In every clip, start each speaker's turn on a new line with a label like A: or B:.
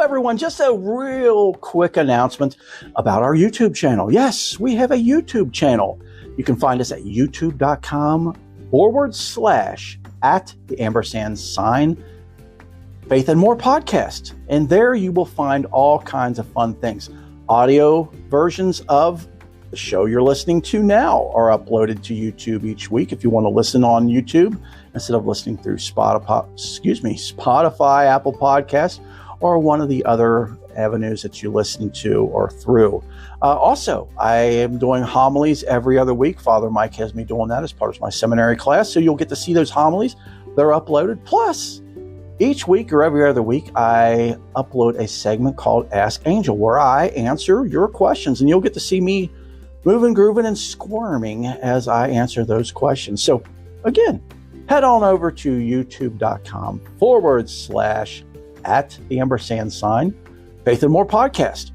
A: everyone. Just a real quick announcement about our YouTube channel. Yes, we have a YouTube channel. You can find us at youtube.com/@the Faith and More podcast. And there you will find all kinds of fun things. Audio versions of the show you're listening to now are uploaded to YouTube each week if you want to listen on YouTube instead of listening through Spotify, Apple Podcasts, or one of the other avenues that you listen to or through. Also, I am doing homilies every other week. Father Mike has me doing that as part of my seminary class, so you'll get to see those homilies. They're uploaded. Plus, each week or every other week, I upload a segment called Ask Angel, where I answer your questions, and you'll get to see me moving, grooving, and squirming as I answer those questions. So, again, head on over to youtube.com/@the Faith and More podcast.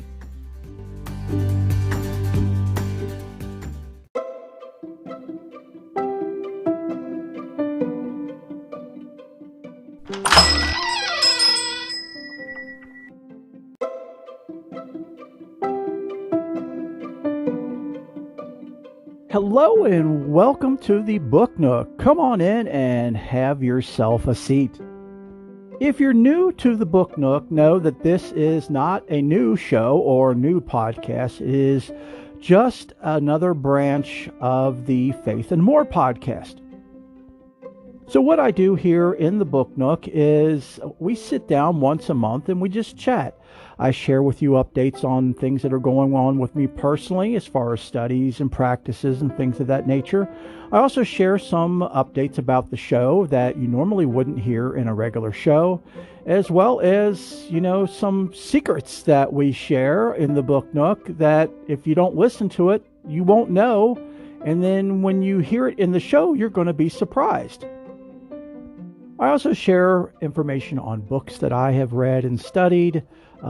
A: Hello and welcome to the Book Nook. Come on in and have yourself a seat. If you're new to the Book Nook, know that this is not a new show or new podcast. It is just another branch of the Faith and More podcast. So what I do here in the Book Nook is we sit down once a month and we just chat. I share with you updates on things that are going on with me personally as far as studies and practices and things of that nature. I also share some updates about the show that you normally wouldn't hear in a regular show, as well as, some secrets that we share in the Book Nook that if you don't listen to it, you won't know. And then when you hear it in the show, you're going to be surprised. I also share information on books that I have read and studied,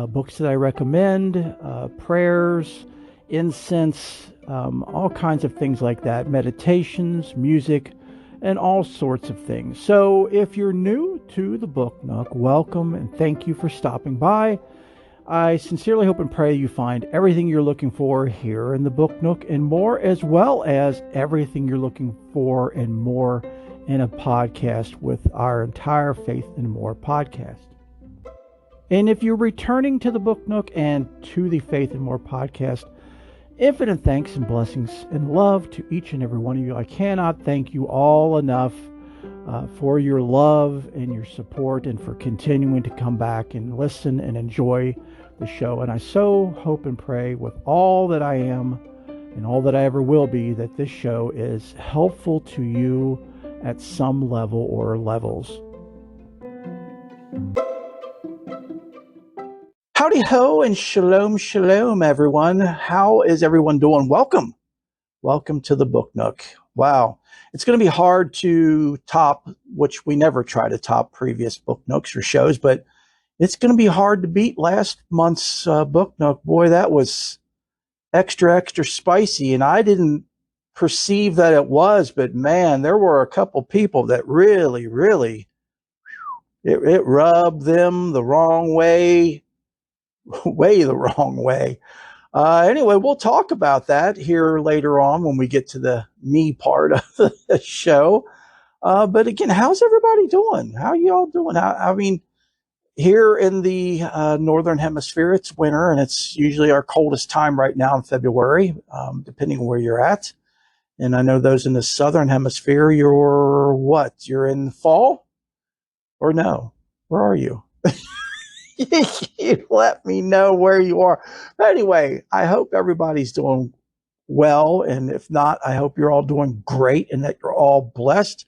A: books that I recommend, prayers, incense, all kinds of things like that, meditations, music, and all sorts of things. So if you're new to the Book Nook, welcome and thank you for stopping by. I sincerely hope and pray you find everything you're looking for here in the Book Nook and more, as well as everything you're looking for and more in a podcast with our entire Faith and More podcast. And if you're returning to the Book Nook and to the Faith and More podcast, infinite thanks and blessings and love to each and every one of you. I cannot thank you all enough for your love and your support and for continuing to come back and listen and enjoy the show. And I so hope and pray with all that I am and all that I ever will be that this show is helpful to you at some level or levels. Howdy ho and shalom, shalom, everyone. How is everyone doing? Welcome. Welcome to the Book Nook. Wow. It's going to be hard to top, which we never try to top previous Book Nooks or shows, but it's going to be hard to beat last month's Book Nook. Boy, that was extra, extra spicy, and I didn't perceive that it was, but man, there were a couple people that really, it rubbed them the wrong way, the wrong way. Anyway, we'll talk about that here later on when we get to the me part of the show. But again, how's everybody doing? How y'all doing? I mean, here in the Northern Hemisphere, it's winter, and it's usually our coldest time right now in February, depending on where you're at. And I know those in the Southern Hemisphere, you're what? You're in fall? Or no? Where are you? You let me know where you are. But anyway, I hope everybody's doing well. And if not, I hope you're all doing great and that you're all blessed.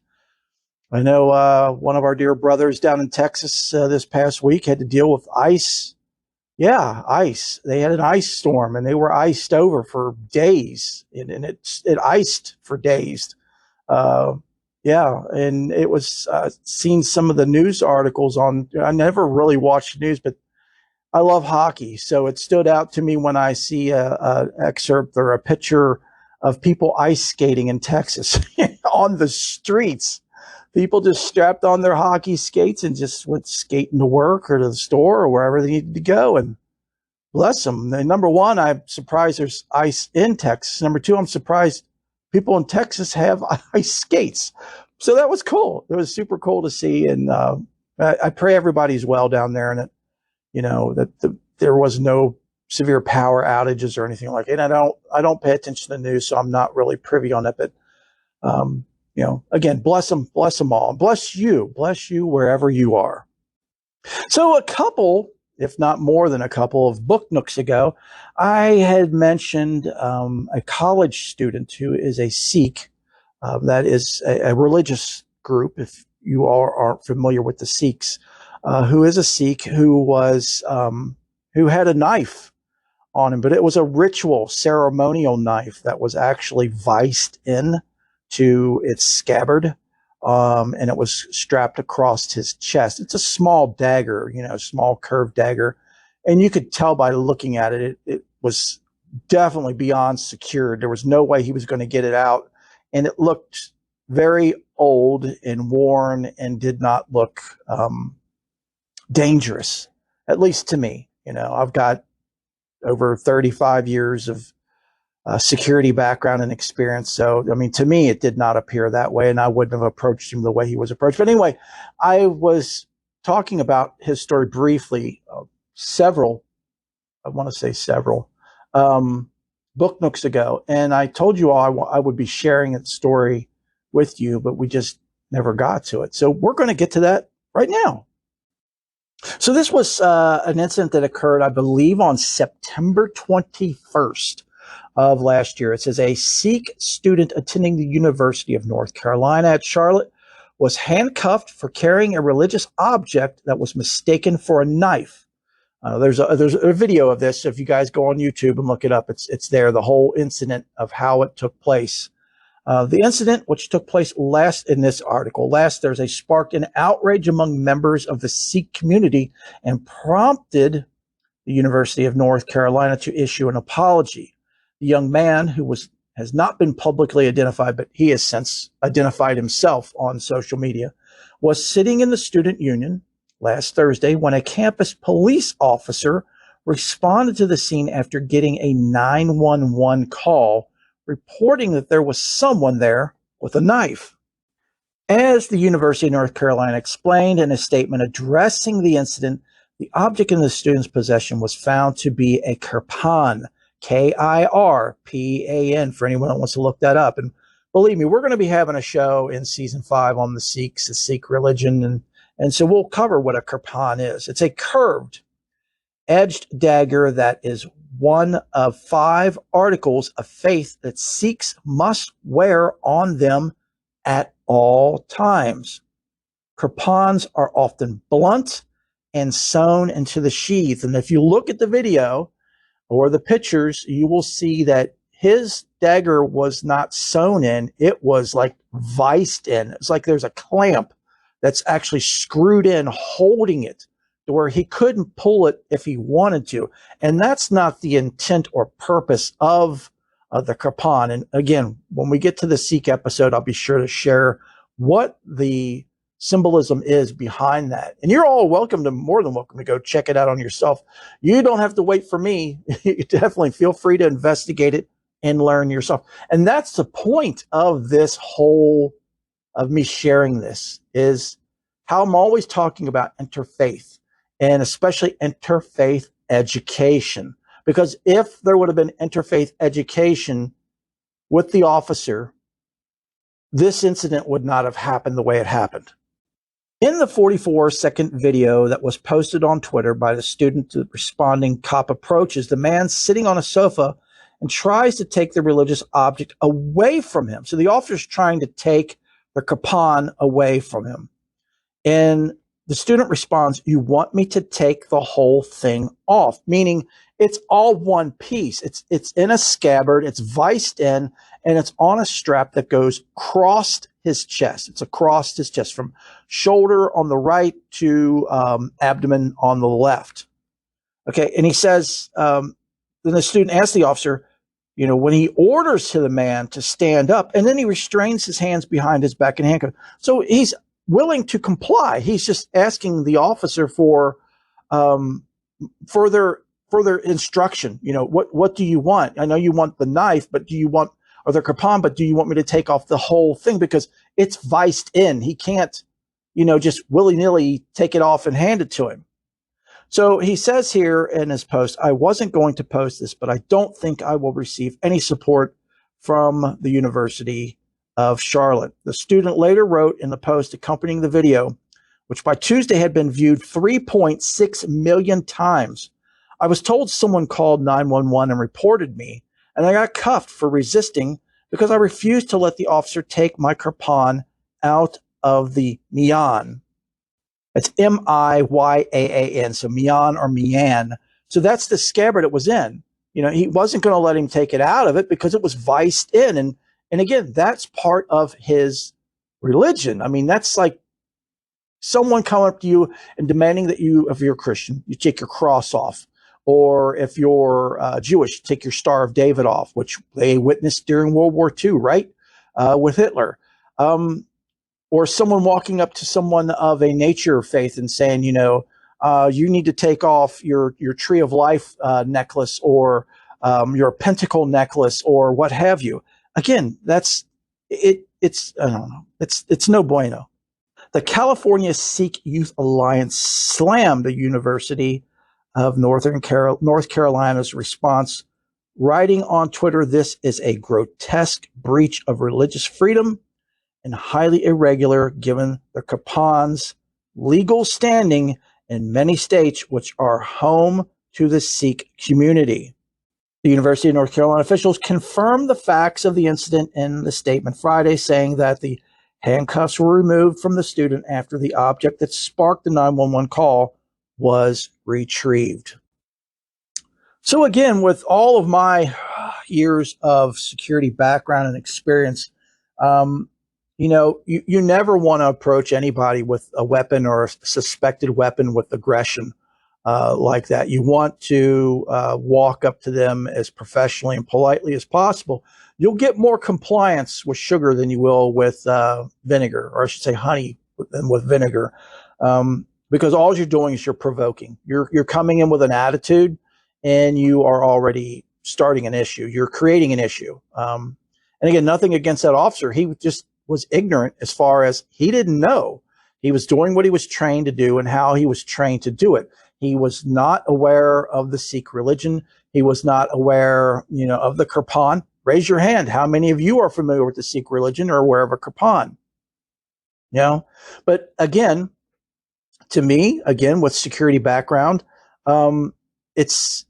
A: I know one of our dear brothers down in Texas this past week had to deal with ice. Yeah, ice. They had an ice storm and they were iced over for days, and it iced for days. Yeah, and it was seen some of the news articles on. I never really watched the news, but I love hockey, so it stood out to me when I see a excerpt or a picture of people ice skating in Texas on the streets. People just strapped on their hockey skates and just went skating to work or to the store or wherever they needed to go. And bless them. And number one, I'm surprised there's ice in Texas. Number two, I'm surprised people in Texas have ice skates. So that was cool. It was super cool to see. And I pray everybody's well down there, and that, you know, that there was no severe power outages or anything like it. And I don't pay attention to the news, so I'm not really privy on it. But you know, again, bless them all, and bless you wherever you are. So a couple, if not more than a couple of Book Nooks ago, I had mentioned a college student who is a Sikh. That is a religious group, if you all aren't familiar with the Sikhs, who is a Sikh who was who had a knife on him, but it was a ritual, ceremonial knife that was actually viced in to its scabbard, and it was strapped across his chest. It's a small dagger, you know, small curved dagger, and you could tell by looking at it, it was definitely beyond secured. There was no way he was going to get it out, and it looked very old and worn and did not look dangerous, at least to me. You know, I've got over 35 years of security background and experience. So, I mean, to me, it did not appear that way, and I wouldn't have approached him the way he was approached. But anyway, I was talking about his story briefly, I want to say several Book Nooks ago, and I told you all I would be sharing that story with you, but we just never got to it. So we're going to get to that right now. So this was an incident that occurred, I believe, on September 21st of last year. It says a Sikh student attending the University of North Carolina at Charlotte was handcuffed for carrying a religious object that was mistaken for a knife. There's a video of this. So if you guys go on YouTube and look it up, it's there, the whole incident of how it took place. The incident, which took place last Thursday, sparked an outrage among members of the Sikh community and prompted the University of North Carolina to issue an apology. The young man, who has not been publicly identified, but he has since identified himself on social media, was sitting in the student union last Thursday when a campus police officer responded to the scene after getting a 911 call reporting that there was someone there with a knife. As the University of North Carolina explained in a statement addressing the incident, the object in the student's possession was found to be a kirpan, Kirpan, for anyone that wants to look that up. And believe me, we're going to be having a show in season 5 on the Sikhs, the Sikh religion, and so we'll cover what a kirpan is. It's a curved, edged dagger that is one of 5 articles of faith that Sikhs must wear on them at all times. Kirpans are often blunt and sewn into the sheath. And if you look at the video or the pictures, you will see that his dagger was not sewn in. It was like viced in. It's like there's a clamp that's actually screwed in, holding it to where he couldn't pull it if he wanted to. And that's not the intent or purpose of the kirpan. And again, when we get to the Sikh episode, I'll be sure to share what the symbolism is behind that. And you're all more than welcome to go check it out on yourself. You don't have to wait for me. You definitely feel free to investigate it and learn yourself. And that's the point of this whole, of me sharing this, is how I'm always talking about interfaith, and especially interfaith education. Because if there would have been interfaith education with the officer, this incident would not have happened the way it happened. In the 44-second video that was posted on Twitter by the student, the responding cop approaches the man sitting on a sofa and tries to take the religious object away from him. So the officer's trying to take the kirpan away from him. And the student responds, "You want me to take the whole thing off?" Meaning it's all one piece. It's in a scabbard, it's viced in, and it's on a strap that goes across his chest. It's across his chest from shoulder on the right to abdomen on the left. Okay, and he says, then the student asks the officer, when he orders to the man to stand up, and then he restrains his hands behind his back and handcuffs. So he's willing to comply. He's just asking the officer for um, further instruction. What do you want? I know you want the knife, but do you want, or the kirpan, but do you want me to take off the whole thing? Because it's viced in. He can't, just willy-nilly take it off and hand it to him. So he says here in his post, I wasn't going to post this, but I don't think I will receive any support from the University of Charlotte. The student later wrote in the post accompanying the video, which by Tuesday had been viewed 3.6 million times. I was told someone called 911 and reported me, and I got cuffed for resisting because I refused to let the officer take my kirpan out of the mian. It's M-I-Y-A-A-N, so mian or mian. So that's the scabbard it was in. He wasn't going to let him take it out of it because it was viced in. And again, that's part of his religion. I mean, that's like someone coming up to you and demanding that if you're a Christian, you take your cross off. Or if you're Jewish, take your Star of David off, which they witnessed during World War II, right? With Hitler. Or someone walking up to someone of a nature faith and saying, you need to take off your Tree of Life necklace or your pentacle necklace or what have you. Again, that's it. I don't know. It's no bueno. The California Sikh Youth Alliance slammed the University of North Carolina's response, writing on Twitter, "This is a grotesque breach of religious freedom and highly irregular given the kirpan's legal standing in many states which are home to the Sikh community." The University of North Carolina officials confirmed the facts of the incident in the statement Friday, saying that the handcuffs were removed from the student after the object that sparked the 911 call was retrieved. So again, with all of my years of security background and experience, you never want to approach anybody with a weapon or a suspected weapon with aggression like that. You want to walk up to them as professionally and politely as possible. You'll get more compliance with sugar than you will with vinegar, or I should say honey than with vinegar, because all you're doing is you're provoking. You're coming in with an attitude, and you are already starting an issue. You're creating an issue. And again, nothing against that officer. He just was ignorant as far as he didn't know. He was doing what he was trained to do and how he was trained to do it. He was not aware of the Sikh religion. He was not aware, of the kirpan. Raise your hand. How many of you are familiar with the Sikh religion or aware of a kirpan? But again, to me, with security background, it's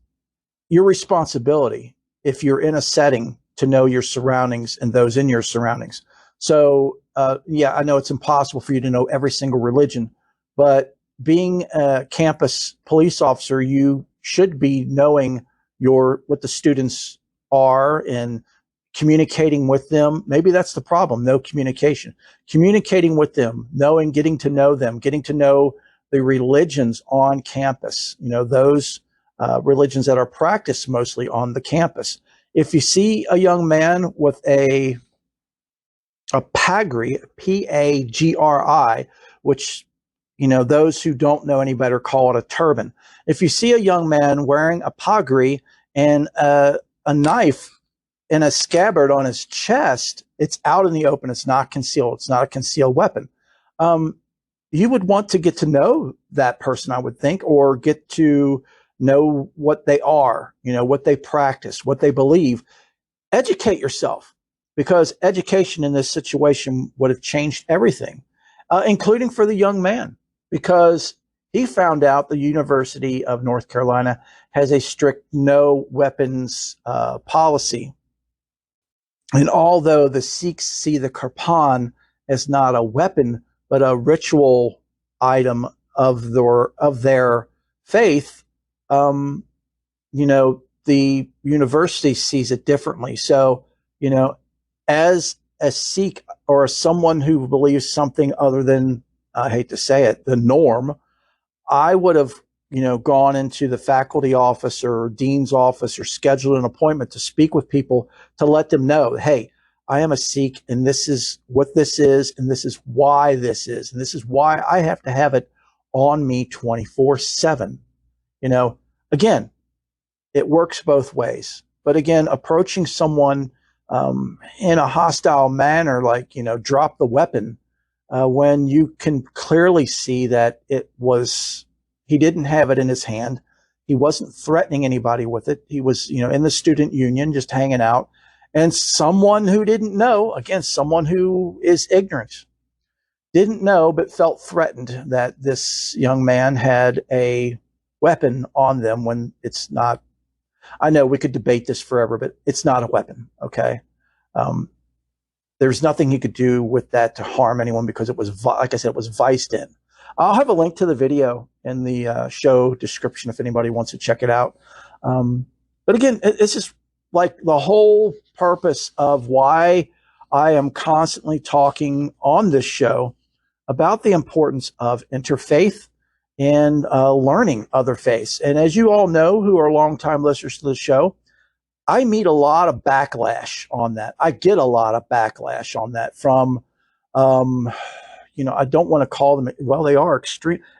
A: your responsibility if you're in a setting to know your surroundings and those in your surroundings. So, I know it's impossible for you to know every single religion, but being a campus police officer, you should be knowing what the students are and communicating with them. Maybe that's the problem. No communication. Communicating with them, getting to know them, getting to know the religions on campus, those religions that are practiced mostly on the campus. If you see a young man with a pagri, P-A-G-R-I, which, those who don't know any better call it a turban. If you see a young man wearing a pagri and a knife in a scabbard on his chest, it's out in the open. It's not concealed. It's not a concealed weapon. You would want to get to know that person, I would think, or get to know what they are, what they practice, what they believe. Educate yourself, because education in this situation would have changed everything, including for the young man, because he found out the University of North Carolina has a strict no weapons policy. And although the Sikhs see the kirpan as not a weapon, but a ritual item of their faith, the university sees it differently. So, as a Sikh or someone who believes something other than, I hate to say it, the norm, I would have, gone into the faculty office or dean's office or scheduled an appointment to speak with people to let them know, hey, I am a Sikh, and this is what this is, and this is why this is, and this is why I have to have it on me 24/7. Again, it works both ways. But again, approaching someone in a hostile manner, like, drop the weapon, when you can clearly see that he didn't have it in his hand. He wasn't threatening anybody with it. He was, in the student union, just hanging out. And someone who didn't know, again, someone who is ignorant, didn't know, but felt threatened that this young man had a weapon on them when it's not. I know we could debate this forever, but it's not a weapon, okay? There's nothing he could do with that to harm anyone because it was, like I said, it was viced in. I'll have a link to the video in the show description if anybody wants to check it out. But again, it's just like the whole purpose of why I am constantly talking on this show about the importance of interfaith and learning other faiths. And as you all know, who are longtime listeners to the show, I meet a lot of backlash on that. I get a lot of backlash on that from, I don't want to call them, well, they are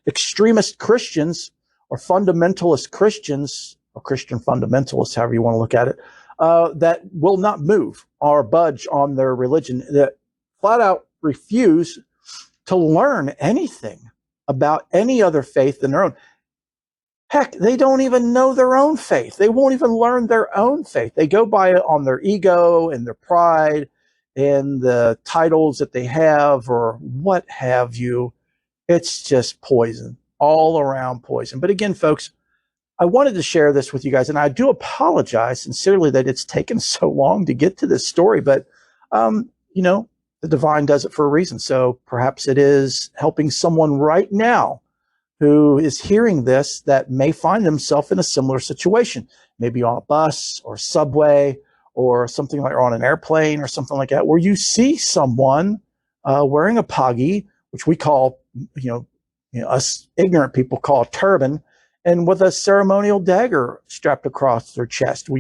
A: extremist Christians or fundamentalist Christians, or Christian fundamentalists, however you want to look at it, that will not move or budge on their religion, that flat out refuse to learn anything about any other faith than their own. Heck, they don't even know their own faith. They won't even learn their own faith. They go by it on their ego and their pride and the titles that they have or what have you. It's just poison, all around poison. But again, folks, I wanted to share this with you guys, and I do apologize sincerely that it's taken so long to get to this story, but, the divine does it for a reason. So perhaps it is helping someone right now who is hearing this that may find themselves in a similar situation, maybe on a bus or subway or something like, or on an airplane or something like that, where you see someone wearing a pagi, which we call, us ignorant people call a turban, and with a ceremonial dagger strapped across their chest.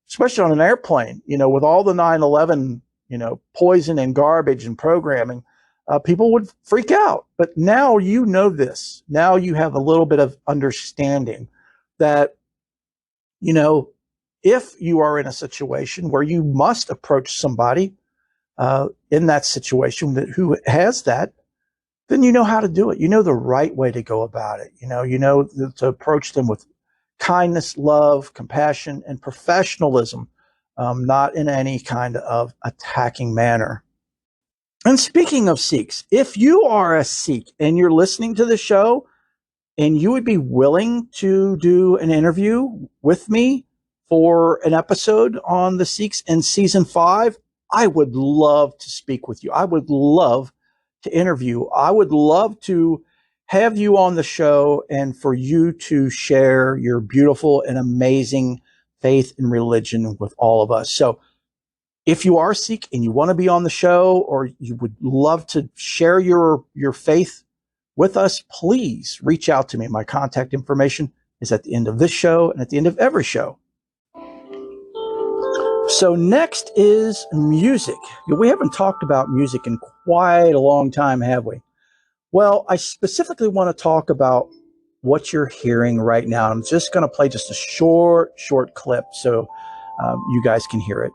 A: Especially on an airplane, with all the 9/11, poison and garbage and programming, people would freak out. But now you know this. Now you have a little bit of understanding that, if you are in a situation where you must approach somebody in that situation who has that, then you know how to do it. You know the right way to go about it. You know to approach them with kindness, love, compassion, and professionalism, not in any kind of attacking manner. And speaking of Sikhs, if you are a Sikh and you're listening to the show and you would be willing to do an interview with me for an episode on the Sikhs in season 5, I would love to speak with you. I would love to interview. I would love to have you on the show and for you to share your beautiful and amazing faith and religion with all of us. So if you are Sikh and you want to be on the show, or you would love to share your faith with us, please reach out to me. My contact information is at the end of this show and at the end of every show. So next is music. We haven't talked about music in quite a long time, have we? Well, I specifically want to talk about what you're hearing right now. I'm just going to play just a short clip so you guys can hear it.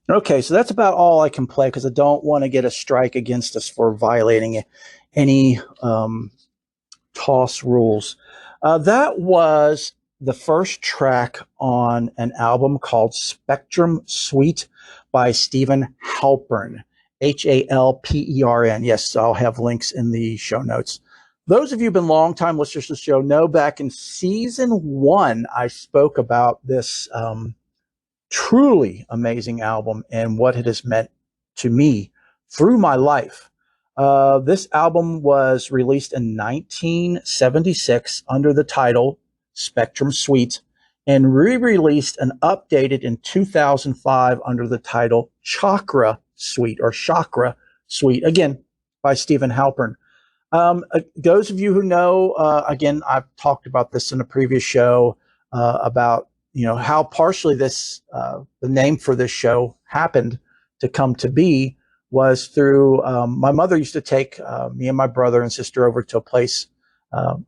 A: Okay, so that's about all I can play because I don't want to get a strike against us for violating any TOS rules. That was the first track on an album called Spectrum Suite by Steven Halpern, Halpern. Yes, I'll have links in the show notes. Those of you who've been longtime listeners to the show know back in season 1, I spoke about this truly amazing album and what it has meant to me through my life. This album was released in 1976 under the title Spectrum Suite and re-released and updated in 2005 under the title Chakra Suite or Chakra Suite, again, by Steven Halper. Those of you who know, again, I've talked about this in a previous show about how partially this the name for this show happened to come to be was through my mother used to take me and my brother and sister over to a place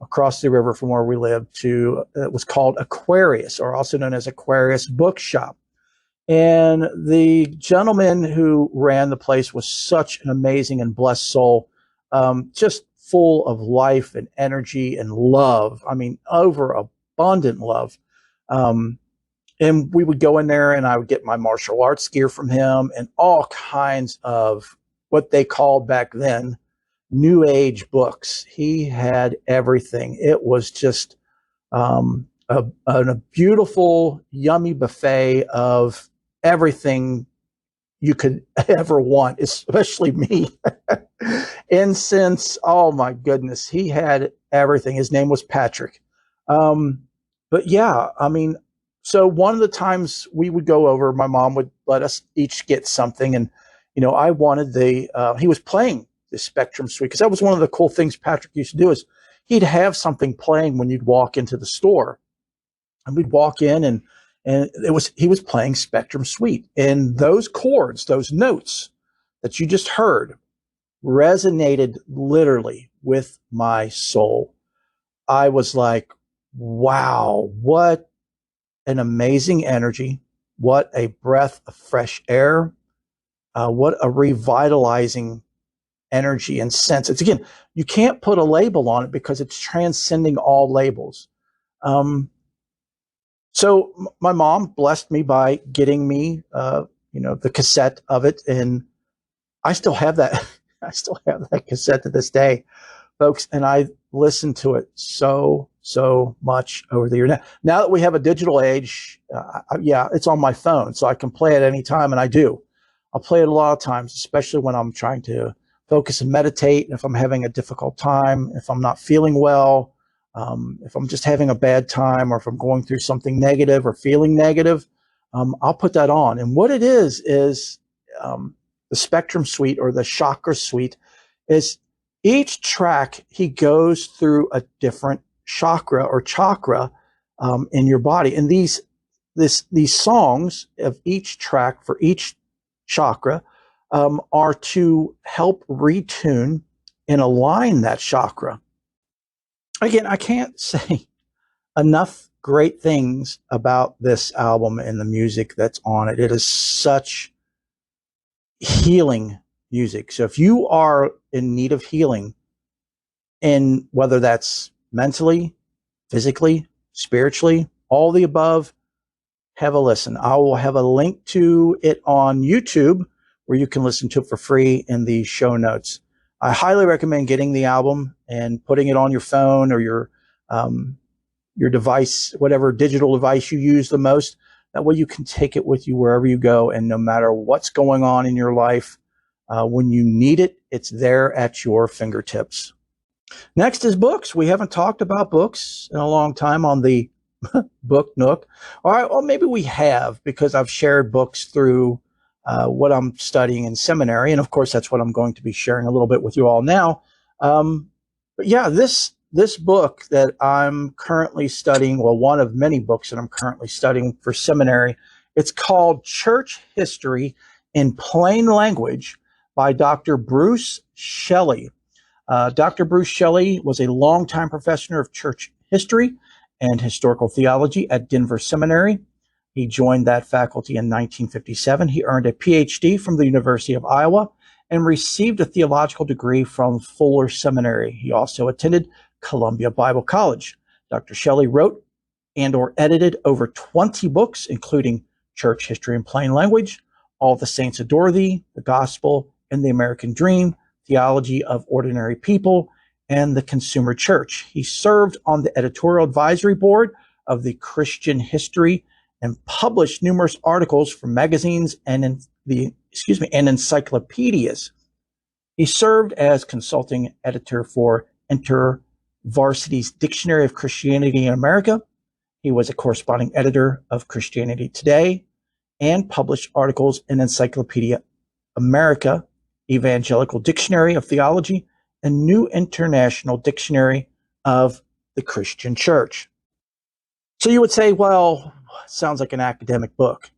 A: across the river from where we lived to it was called Aquarius, or also known as Aquarius Bookshop. And the gentleman who ran the place was such an amazing and blessed soul, just full of life and energy and love. I mean, overabundant love. And we would go in there and I would get my martial arts gear from him and all kinds of what they called back then new age books. He had everything. It was just a beautiful, yummy buffet of everything you could ever want, especially me. Incense, oh my goodness, he had everything. His name was Patrick. But yeah, I mean, so one of the times we would go over, my mom would let us each get something. And, I wanted he was playing the Spectrum Suite because that was one of the cool things Patrick used to do is he'd have something playing when you'd walk into the store. And we'd walk in and he was playing Spectrum Suite. And those chords, those notes that you just heard resonated literally with my soul. I was like, wow, what an amazing energy. What a breath of fresh air. What a revitalizing energy and sense. It's again, you can't put a label on it because it's transcending all labels. So my mom blessed me by getting me, the cassette of it. And I still have that. I still have that cassette to this day, folks. And I listen to it so much over the year. Now that we have a digital age, it's on my phone, so I can play it anytime, and I do. I'll play it a lot of times, especially when I'm trying to focus and meditate, if I'm having a difficult time, if I'm not feeling well, if I'm just having a bad time, or if I'm going through something negative or feeling negative, I'll put that on. And what it is the Spectrum Suite or the Chakra Suite is each track he goes through a different chakra in your body. And these songs of each track for each chakra are to help retune and align that chakra. Again, I can't say enough great things about this album and the music that's on it. It is such healing music. So if you are in need of healing, and whether that's mentally, physically, spiritually, all the above, have a listen. I will have a link to it on YouTube where you can listen to it for free in the show notes. I highly recommend getting the album and putting it on your phone or your device, whatever digital device you use the most. That way you can take it with you wherever you go, and no matter what's going on in your life, when you need it, it's there at your fingertips. Next is books. We haven't talked about books in a long time on the Book Nook. All right, well, maybe we have, because I've shared books through what I'm studying in seminary, and of course that's what I'm going to be sharing a little bit with you all now. But yeah, this book that I'm currently studying, well, one of many books that I'm currently studying for seminary, it's called Church History in Plain Language by Dr. Bruce Shelley. Dr. Bruce Shelley was a longtime professor of church history and historical theology at Denver Seminary. He joined that faculty in 1957. He earned a PhD from the University of Iowa and received a theological degree from Fuller Seminary. He also attended Columbia Bible College. Dr. Shelley wrote and or edited over 20 books, including Church History in Plain Language, All the Saints Adore Thee, The Gospel and the American Dream, Theology of Ordinary People, and the Consumer Church. He served on the editorial advisory board of the Christian History and published numerous articles for magazines and encyclopedias. He served as consulting editor for InterVarsity's Dictionary of Christianity in America. He was a corresponding editor of Christianity Today and published articles in Encyclopedia America, Evangelical Dictionary of Theology, and New International Dictionary of the Christian Church. So you would say, well, sounds like an academic book.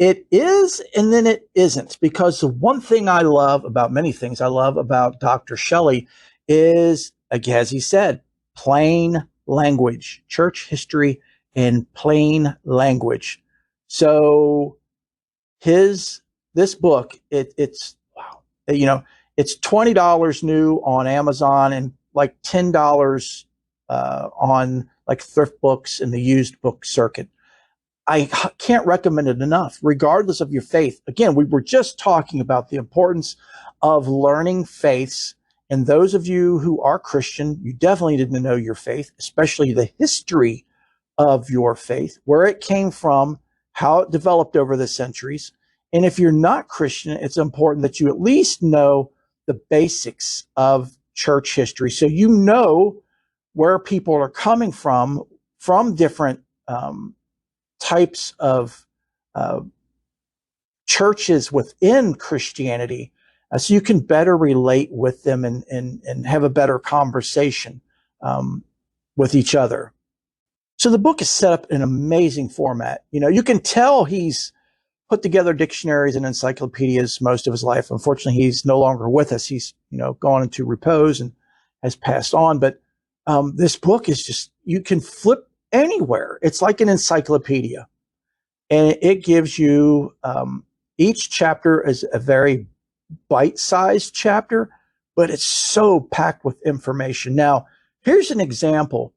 A: It is, and then it isn't, because the one thing I love about many things I love about Dr. Shelley is, as he said, plain language, church history in plain language. So this book, it's wow, it's $20 new on Amazon and like $10 on like thrift books and the used book circuit. I can't recommend it enough, regardless of your faith. Again, we were just talking about the importance of learning faiths. And those of you who are Christian, you definitely need to know your faith, especially the history of your faith, where it came from, how it developed over the centuries. And if you're not Christian, it's important that you at least know the basics of church history. So you know where people are coming from different types of churches within Christianity, so you can better relate with them and have a better conversation with each other. So the book is set up in an amazing format. You can tell he's put together dictionaries and encyclopedias most of his life. Unfortunately, he's no longer with us. He's gone into repose and has passed on. But this book is just, you can flip anywhere. It's like an encyclopedia, and it gives you each chapter is a very bite-sized chapter, but it's so packed with information. Now, here's an example.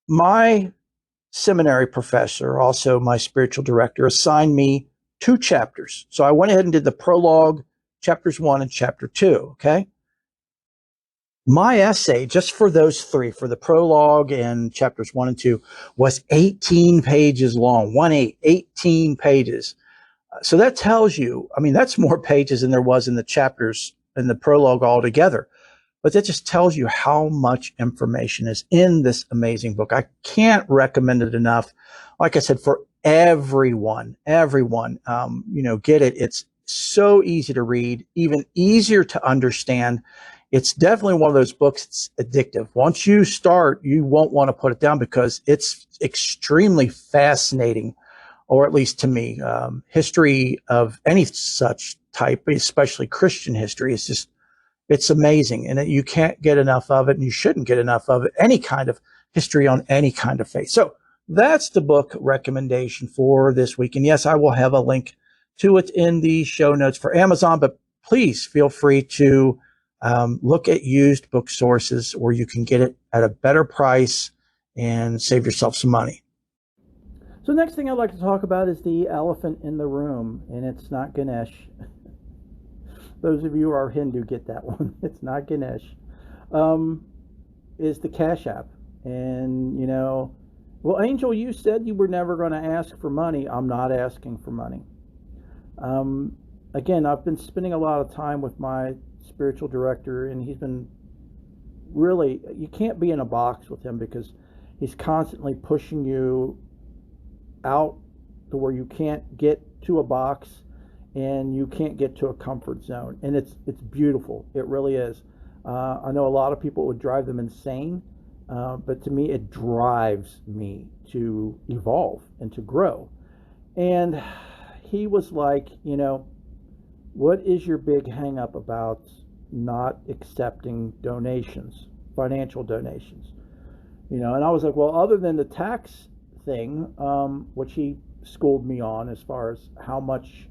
A: My seminary professor, also my spiritual director, assigned me 2 chapters. So I went ahead and did the prologue, chapters 1 and chapter 2. Okay. My essay, just for those 3, for the prologue and chapters 1 and 2, was 18 pages long. 18 pages. So that tells you, that's more pages than there was in the chapters in the prologue altogether. But that just tells you how much information is in this amazing book. I can't recommend it enough. Like I said, for everyone, get it. It's so easy to read, even easier to understand. It's definitely one of those books that's addictive. Once you start, you won't want to put it down because it's extremely fascinating, or at least to me. History of any such type, especially Christian history, is just, it's amazing. And you can't get enough of it, and you shouldn't get enough of it, any kind of history on any kind of faith. So that's the book recommendation for this week. And yes, I will have a link to it in the show notes for Amazon, but please feel free to look at used book sources where you can get it at a better price and save yourself some money. So next thing I'd like to talk about is the elephant in the room, and it's not Ganesh. Those of you who are Hindu get that one. It's not Ganesh. Is the Cash App. And, well, Angel, you said you were never going to ask for money. I'm not asking for money. Again, I've been spending a lot of time with my spiritual director, and he's been really, you can't be in a box with him because he's constantly pushing you out to where you can't get to a box and you can't get to a comfort zone. And it's beautiful. It really is. I know a lot of people would drive them insane, but to me, it drives me to evolve and to grow. And he was like, what is your big hang up about not accepting donations, financial donations? And I was like, well, other than the tax thing, which he schooled me on as far as how much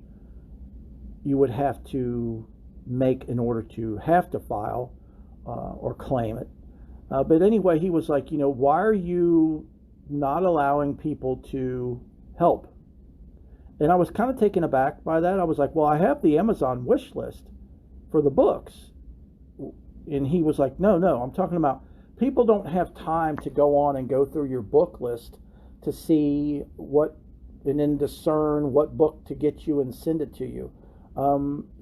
A: you would have to make in order to have to file or claim it. But anyway, he was like, why are you not allowing people to help? And I was kind of taken aback by that. I was like, well, I have the Amazon wish list for the books. And he was like, no, I'm talking about people don't have time to go on and go through your book list to see what, and then discern what book to get you and send it to you.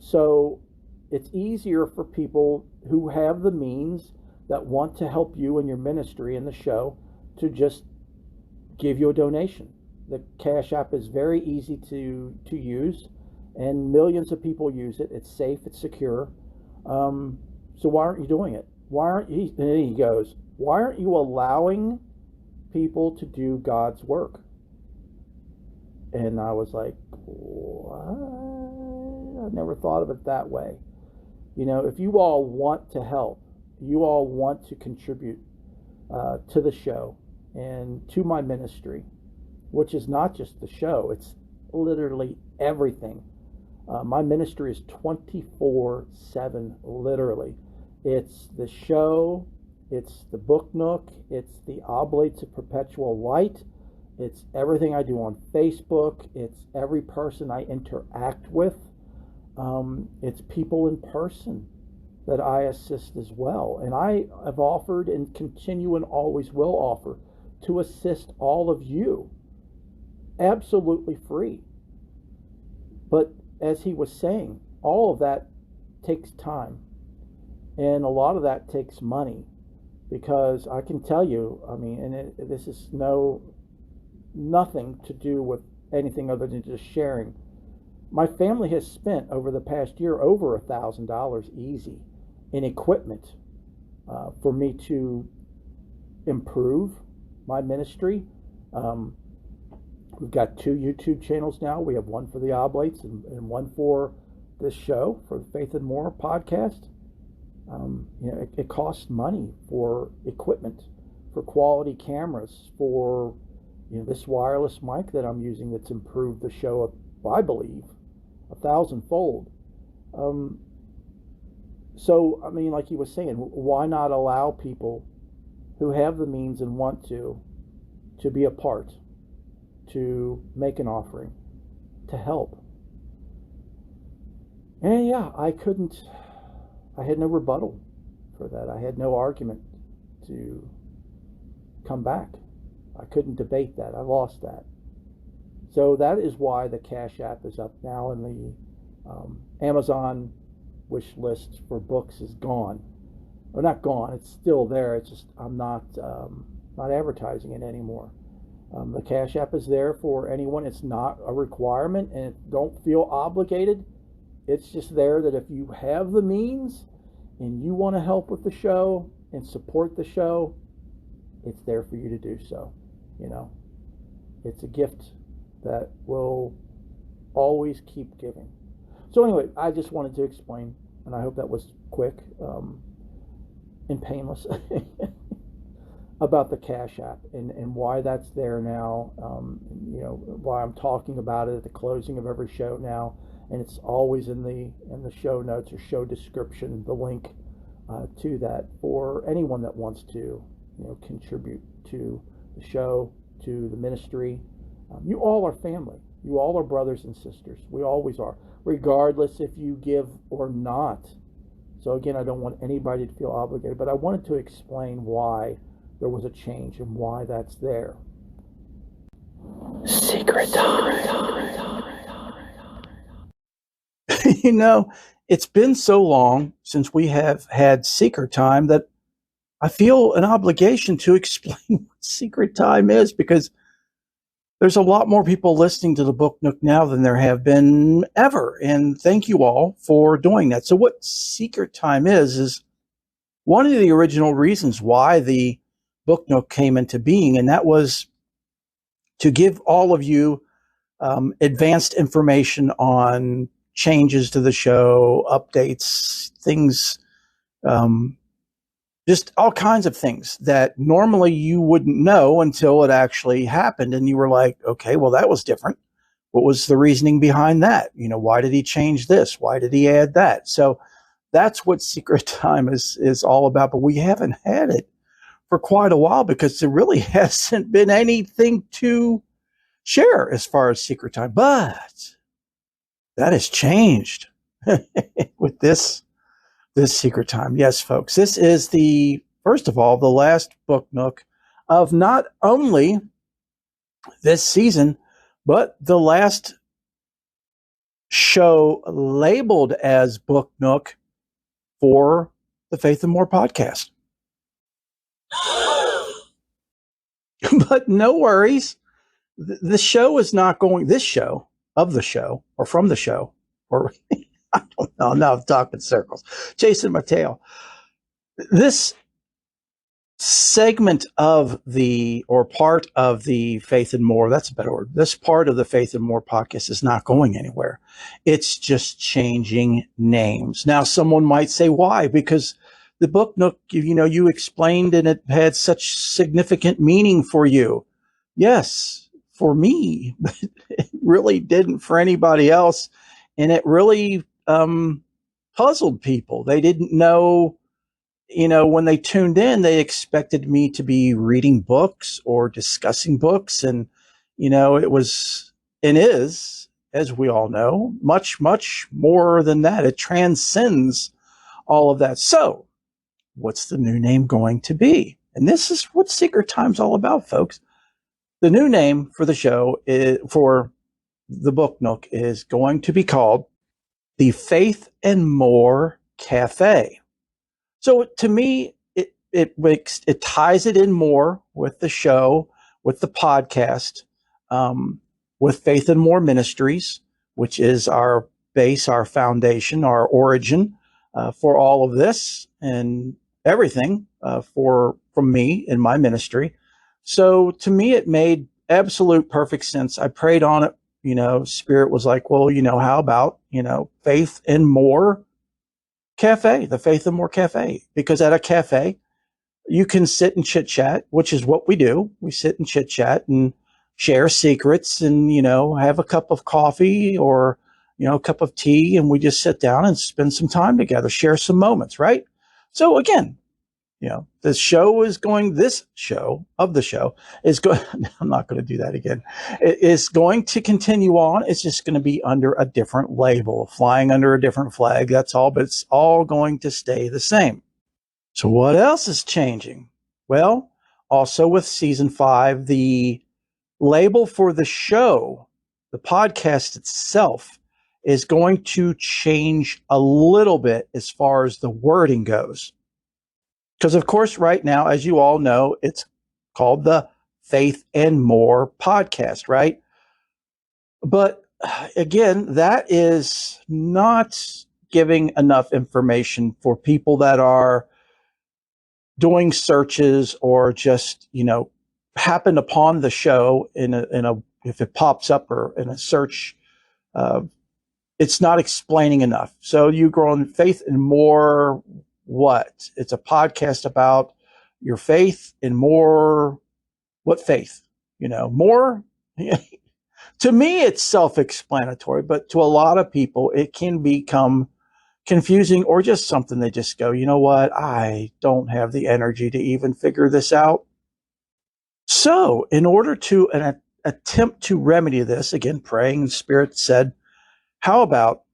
A: So It's easier for people who have the means that want to help you in your ministry and the show to just give you a donation. The Cash App is very easy to use, and millions of people use it. It's safe, it's secure. So why aren't you doing it? Why aren't you? And then he goes, why aren't you allowing people to do God's work? And I was like, what? I never thought of it that way. You know, if you all want to help, you all want to contribute to the show and to my ministry, which is not just the show, it's literally everything. My ministry is 24/7, literally. It's the show, it's the Book Nook, it's the Oblates of Perpetual Light, it's everything I do on Facebook, it's every person I interact with, it's people in person that I assist as well. And I have offered and continue and always will offer to assist all of you absolutely free. But as he was saying, all of that takes time, and a lot of that takes money, because I can tell you, I mean, and this is nothing to do with anything other than just sharing. My family has spent over the past year over $1,000 easy in equipment for me to improve my ministry. We've got 2 YouTube channels now. We have one for the Oblates and one for this show, for the Faith and More podcast. You know, it costs money for equipment, for quality cameras, for, you know, this wireless mic that I'm using that's improved the show, I believe, 1,000-fold. So, I mean, like he was saying, why not allow people who have the means and want to be a part, to make an offering, to help? And yeah, I had no rebuttal for that. I had no argument to come back. I couldn't debate that. I lost that. So that is why the Cash App is up now, and the Amazon wish list for books is gone. Well, not gone. It's still there. It's just I'm not advertising it anymore. The Cash App is there for anyone. It's not a requirement, and don't feel obligated. It's just there that if you have the means and you want to help with the show and support the show, it's there for you to do so. You know, it's a gift that will always keep giving. So anyway, I just wanted to explain, and I hope that was quick and painless, about the Cash App and why that's there now. You know, why I'm talking about it at the closing of every show now, and it's always in the show notes or show description, the link to that for anyone that wants to, you know, contribute to the show, to the ministry. You all are family. You all are brothers and sisters. We always are, regardless if you give or not. So again, I don't want anybody to feel obligated, but I wanted to explain why there was a change and why that's there. Secret time. You know, it's been so long since we have had secret time that I feel an obligation to explain what secret time is, because there's a lot more people listening to the Book Nook now than there have been ever. And thank you all for doing that. So what secret time is one of the original reasons why the Book Nook came into being, and that was to give all of you advanced information on changes to the show, updates, things, just all kinds of things that normally you wouldn't know until it actually happened. And you were like, okay, well, that was different. What was the reasoning behind that? You know, why did he change this? Why did he add that? So that's what secret time is all about. But we haven't had it for quite a while because there really hasn't been anything to share as far as secret time. But that has changed with this secret time. Yes, folks, this is first of all, the last Book Nook of not only this season, but the last show labeled as Book Nook for the Faith and More podcast. But no worries. The show is not going, this show, of the show, or from the show, or I don't know, now I'm talking circles, chasing my tail. This segment of the, or part of the Faith and More, that's a better word, this part of the Faith and More podcast is not going anywhere. It's just changing names. Now, someone might say, why? Because the Book Nook, you explained, and it had such significant meaning for you. Yes, for me, but it really didn't for anybody else. And it really puzzled people. They didn't know, when they tuned in, they expected me to be reading books or discussing books. And, it was and is, as we all know, much, much more than that. It transcends all of that. So what's the new name going to be? And this is what Secret Time's all about, folks. The new name for the show, for the Book Nook, is going to be called the Faith and More Cafe. So to me, it ties it in more with the show, with the podcast, with Faith and More Ministries, which is our base, our foundation, our origin for all of this and everything from me in my ministry. So to me, it made absolute perfect sense. I prayed on it. Spirit was like, well, how about, Faith and More Cafe, the Faith and More Cafe, because at a cafe, you can sit and chit chat, which is what we do. We sit and chit chat and share secrets and, have a cup of coffee or, a cup of tea. And we just sit down and spend some time together, share some moments. Right. So again, this show is going, this show of the show is going, I'm not going to do that again. It is going to continue on. It's just going to be under a different label, flying under a different flag. That's all, but it's all going to stay the same. So what else is changing? Well, also with season 5, the label for the show, the podcast itself, is going to change a little bit as far as the wording goes. Because, of course, right now, as you all know, it's called the Faith and More podcast, right? But again, that is not giving enough information for people that are doing searches or just, happen upon the show in a if it pops up or in a search. It's not explaining enough. So you grow in Faith and More. What? It's a podcast about your faith and more. What faith? More. To me, it's self-explanatory, but to a lot of people, it can become confusing or just something they just go, you know what? I don't have the energy to even figure this out. So in order to attempt to remedy this, again, praying in Spirit said, how about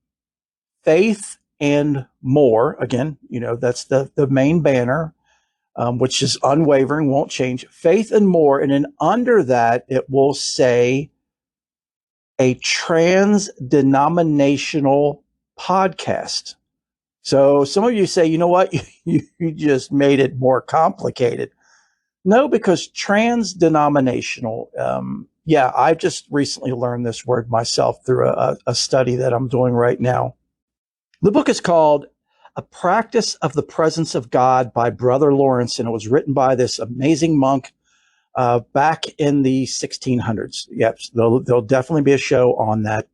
A: Faith and More? Again, that's the main banner, which is unwavering, won't change. Faith and More. And then under that, it will say a trans-denominational podcast. So some of you say, you know what? You just made it more complicated. No, because trans-denominational, I just recently learned this word myself through a study that I'm doing right now. The book is called A Practice of the Presence of God by Brother Lawrence, and it was written by this amazing monk back in the 1600s. Yep, there'll definitely be a show on that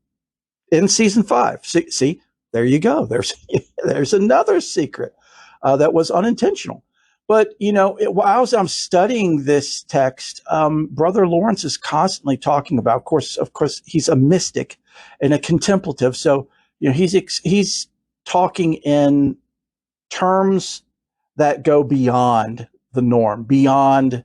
A: in season 5. See, there you go. There's another secret that was unintentional. But, while I'm studying this text, Brother Lawrence is constantly talking about, of course, he's a mystic and a contemplative. So, he's talking in terms that go beyond the norm, beyond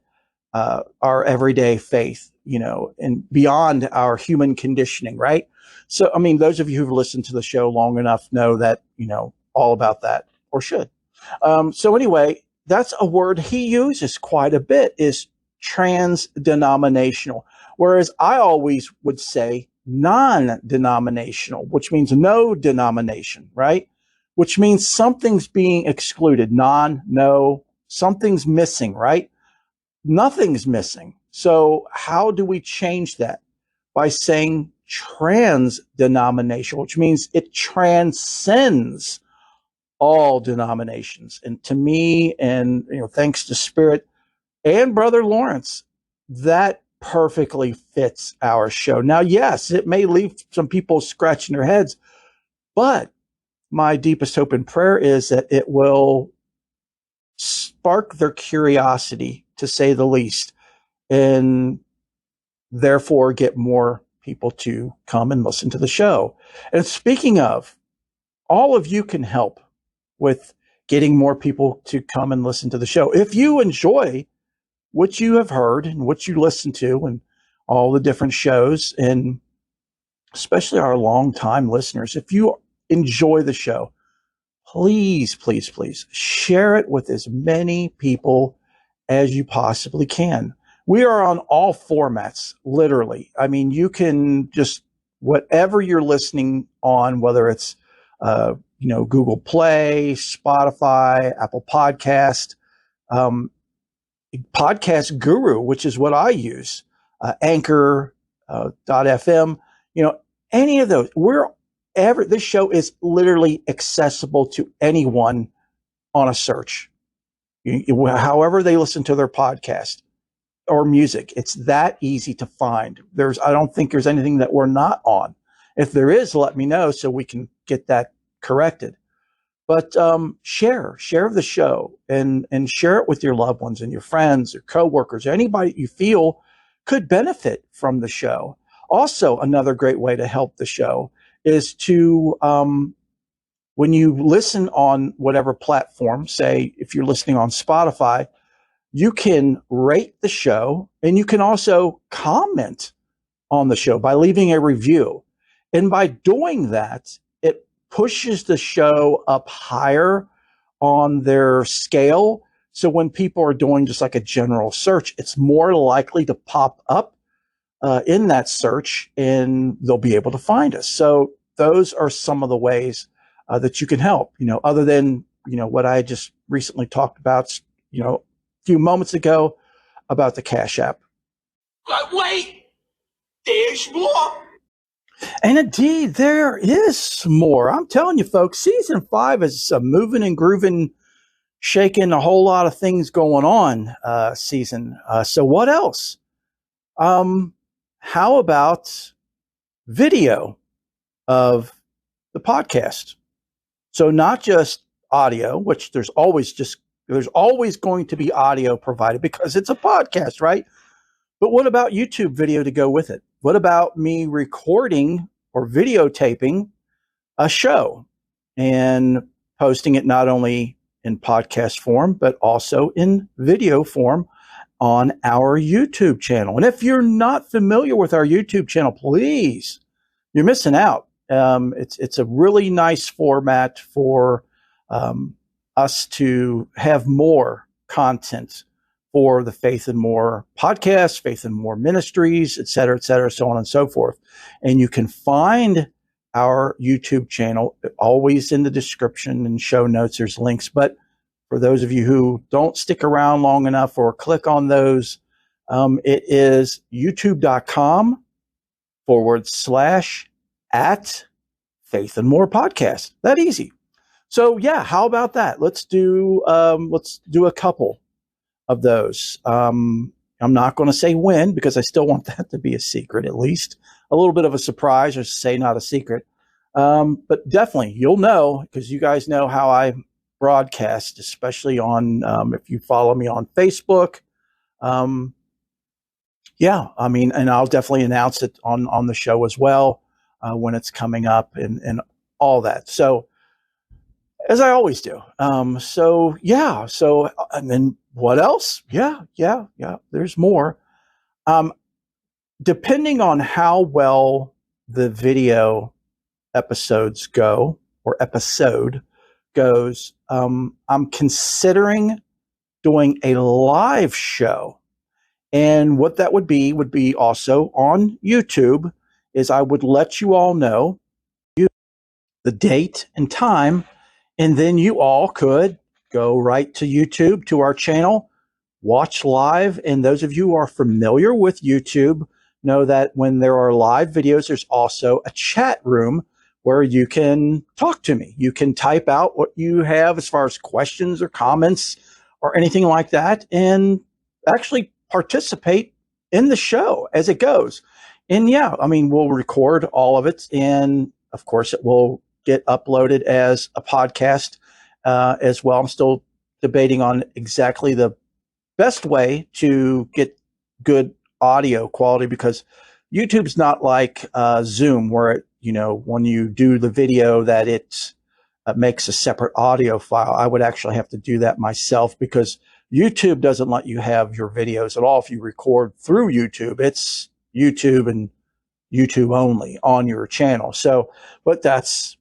A: our everyday faith, and beyond our human conditioning, right? So, those of you who've listened to the show long enough know that, all about that, or should. So anyway, that's a word he uses quite a bit, is trans-denominational. Whereas I always would say non-denominational, which means no denomination, right? Which means something's being excluded. No, something's missing, right? Nothing's missing. So how do we change that? By saying trans-denominational, which means it transcends all denominations. And to me, and thanks to Spirit and Brother Lawrence, that perfectly fits our show. Now, yes, it may leave some people scratching their heads, but my deepest hope and prayer is that it will spark their curiosity, to say the least, and therefore get more people to come and listen to the show. And speaking of, all of you can help with getting more people to come and listen to the show. If you enjoy what you have heard and what you listen to and all the different shows, and especially our longtime listeners, if you enjoy the show, please, please, please share it with as many people as you possibly can. We are on all formats, literally. I mean, you can just, whatever you're listening on, whether it's, Google Play, Spotify, Apple Podcast, Podcast Guru, which is what I use, Anchor, .fm, any of those. This show is literally accessible to anyone on a search. However they listen to their podcast or music, it's that easy to find. I don't think there's anything that we're not on. If there is, let me know so we can get that corrected. But share the show and share it with your loved ones and your friends or coworkers, anybody you feel could benefit from the show. Also, another great way to help the show is to, when you listen on whatever platform, say if you're listening on Spotify, you can rate the show and you can also comment on the show by leaving a review. And by doing that, it pushes the show up higher on their scale. So when people are doing just like a general search, it's more likely to pop up in that search and they'll be able to find us. So those are some of the ways that you can help, other than, what I just recently talked about, a few moments ago about the Cash App.
B: But wait, there's more.
A: And indeed, there is more. I'm telling you, folks, season 5 is a moving and grooving, shaking, a whole lot of things going on season. So what else? How about video of the podcast? So not just audio, which there's always going to be audio provided because it's a podcast, right? But what about YouTube video to go with it? What about me recording or videotaping a show and posting it not only in podcast form, but also in video form on our YouTube channel? And if you're not familiar with our YouTube channel, please, you're missing out. It's a really nice format for us to have more content for the Faith and More podcast, Faith and More ministries, et cetera, so on and so forth. And you can find our YouTube channel always in the description and show notes. There's links. But for those of you who don't stick around long enough or click on those, it is youtube.com/@ Faith and More podcast. That easy. So yeah, how about that? Let's do a couple of those. I'm not going to say when because I still want that to be a secret, at least a little bit of a surprise, or say not a secret. But definitely you'll know, because you guys know how I broadcast, especially on if you follow me on Facebook. And I'll definitely announce it on the show as well when it's coming up and all that. So as I always do. So and then what else? Yeah. There's more. Depending on how well the video episodes go, or episode goes, I'm considering doing a live show. And what that would be also on YouTube. is I would let you all know the date and time, and then you all could go right to YouTube to our channel, watch live. And those of you who are familiar with YouTube know that when there are live videos, there's also a chat room where you can talk to me. You can type out what you have as far as questions or comments or anything like that, and actually participate in the show as it goes. And yeah, I mean, we'll record all of it, and of course, it will get uploaded as a podcast as well. I'm still debating on exactly the best way to get good audio quality, because YouTube's not like Zoom, where it, when you do the video that it makes a separate audio file. I would actually have to do that myself, because YouTube doesn't let you have your videos at all if you record through YouTube. It's YouTube and YouTube only on your channel. So, but that's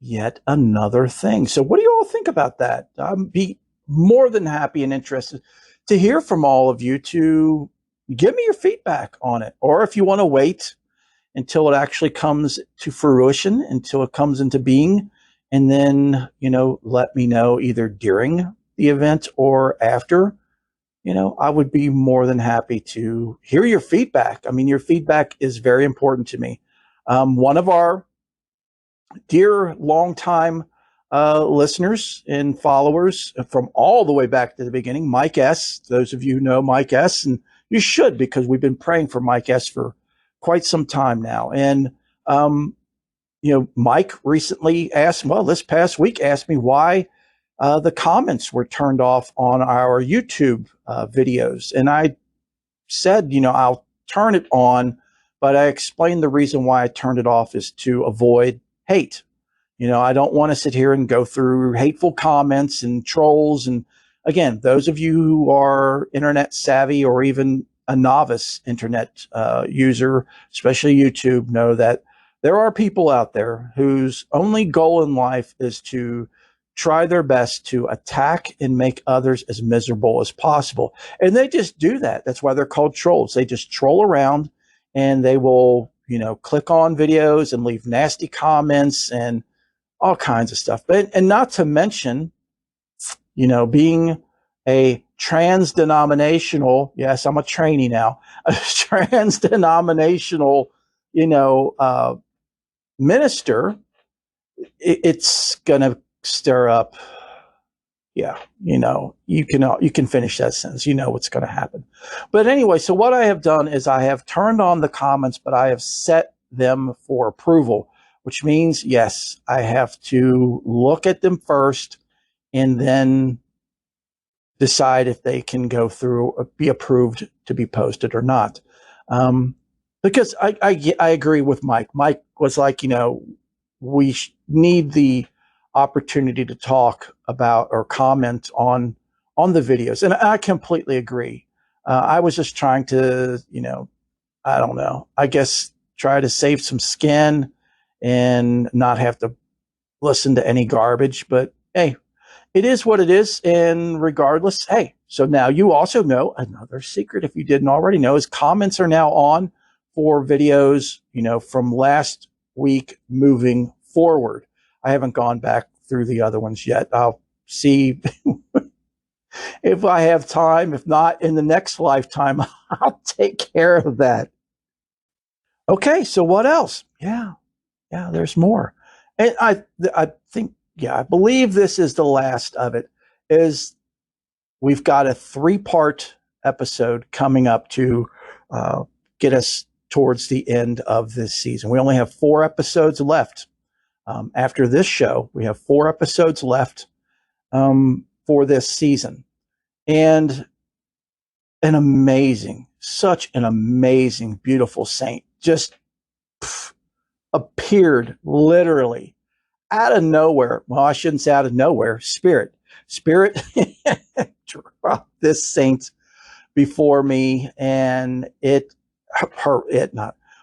A: yet another thing. So what do you all think about that? I'd be more than happy and interested to hear from all of you, to give me your feedback on it. Or if you want to wait until it actually comes to fruition, until it comes into being, and then, let me know either during the event or after, I would be more than happy to hear your feedback. I mean, your feedback is very important to me. One of our dear longtime listeners and followers from all the way back to the beginning, Mike S. Those of you who know Mike S., and you should, because we've been praying for Mike S. for quite some time now. And, Mike recently asked, well, this past week asked me why the comments were turned off on our YouTube videos. And I said, I'll turn it on, but I explained the reason why I turned it off is to avoid hate. I don't want to sit here and go through hateful comments and trolls. And again, those of you who are internet savvy or even a novice internet user, especially YouTube, know that there are people out there whose only goal in life is to try their best to attack and make others as miserable as possible. And they just do that. That's why they're called trolls. They just troll around, and they will, click on videos and leave nasty comments and all kinds of stuff. And not to mention, being a trans-denominational, yes, I'm a trainee now, a trans-denominational, minister, it's going to stir up. Yeah, you can finish that sentence. You know what's going to happen. But anyway, so what I have done is I have turned on the comments, but I have set them for approval, which means, yes, I have to look at them first and then decide if they can go through or be approved to be posted or not. Because I agree with Mike. Mike was like, we need the opportunity to talk about or comment on the videos. And I completely agree. I was just trying to, I don't know, I guess try to save some skin and not have to listen to any garbage. But hey, it is what it is. And regardless, hey, so now you also know another secret, if you didn't already know, is comments are now on for videos, from last week moving forward. I haven't gone back through the other ones yet. I'll see if I have time. If not, in the next lifetime, I'll take care of that. Okay, so what else? Yeah, there's more. And I think, I believe this is the last of it, is we've got a 3-part episode coming up to get us towards the end of this season. We only have 4 episodes left. After this show, we have 4 episodes left for this season. And such an amazing, beautiful saint just appeared literally out of nowhere. Well, I shouldn't say out of nowhere. Spirit dropped this saint before me, and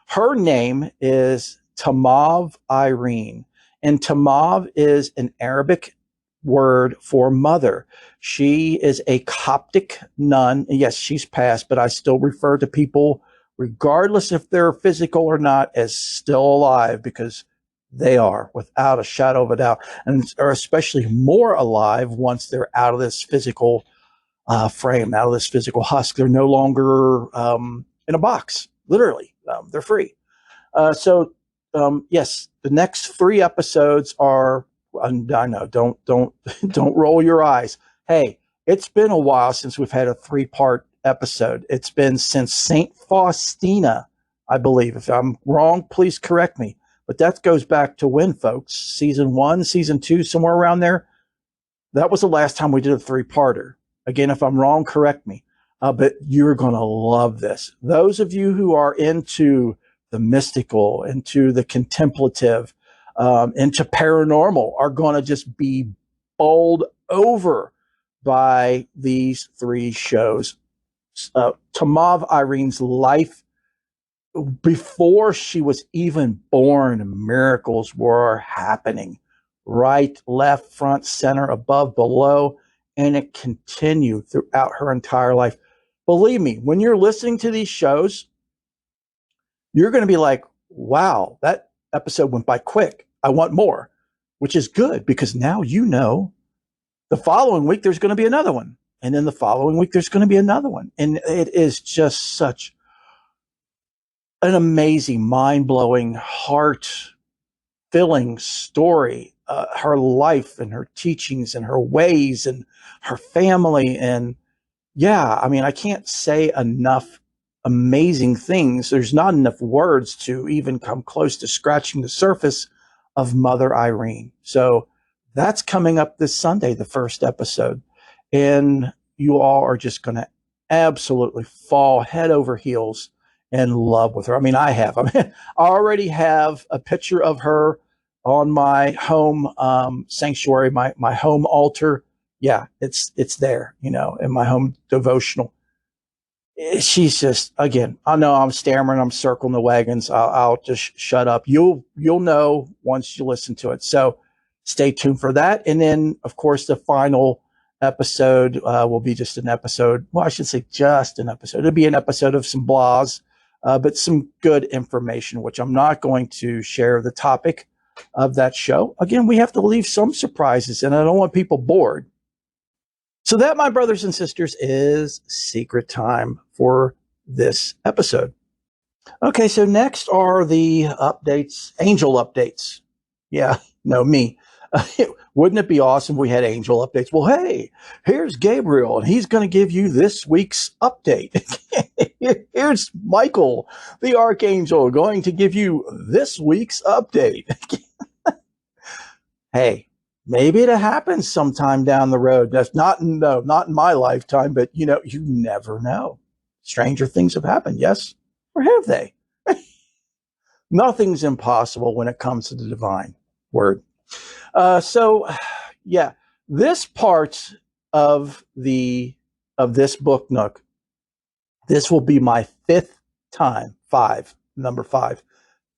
A: her name is Tamav Irene. And Tamav is an Arabic word for mother. She is a Coptic nun. Yes, she's passed, but I still refer to people regardless if they're physical or not, as still alive, because they are, without a shadow of a doubt, and are especially more alive once they're out of this physical frame, out of this physical husk. They're no longer in a box, literally. They're free. Yes, the next 3 episodes are. I know. Don't don't roll your eyes. Hey, it's been a while since we've had a 3-part episode. It's been since Saint Faustina, I believe. If I'm wrong, please correct me. But that goes back to when, folks? Season 1, season 2, somewhere around there. That was the last time we did a 3-parter. Again, if I'm wrong, correct me. But you're going to love this. Those of you who are into the mystical, into the contemplative, into paranormal are going to just be bowled over by these 3 shows. Tamav Irene's life before she was even born, miracles were happening. Right, left, front, center, above, below, and it continued throughout her entire life. Believe me, when you're listening to these shows, you're going to be like, wow, that episode went by quick. I want more, which is good because now you know the following week there's going to be another one. And then the following week there's going to be another one. And it is just such an amazing, mind-blowing, heart-filling story. Her life and her teachings and her ways and her family. And yeah, I mean, I can't say enough amazing things. There's not enough words to even come close to scratching the surface of Mother Irene. So that's coming up this Sunday, the first episode. And you all are just going to absolutely fall head over heels in love with her. I mean, I already have a picture of her on my home sanctuary, my home altar. Yeah, it's there, in my home devotional. She's just, again, I know I'm stammering, I'm circling the wagons. I'll just shut up. You'll know once you listen to it. So stay tuned for that. And then, of course, the final episode will be just an episode. Well, I should say just an episode. It'll be an episode of some blahs, but some good information, which I'm not going to share the topic of that show. Again, we have to leave some surprises, and I don't want people bored. So that, my brothers and sisters, is secret time for this episode. Okay, so next are the updates, angel updates. Yeah, no, me. Wouldn't it be awesome if we had angel updates? Well, hey, here's Gabriel, and he's going to give you this week's update. Here's Michael, the archangel, going to give you this week's update. Hey, maybe it happens sometime down the road. That's not in my lifetime, but you never know. Stranger things have happened, yes? Or have they? Nothing's impossible when it comes to the divine word. Yeah, this part of this Book Nook, this will be my 5th time, number 5,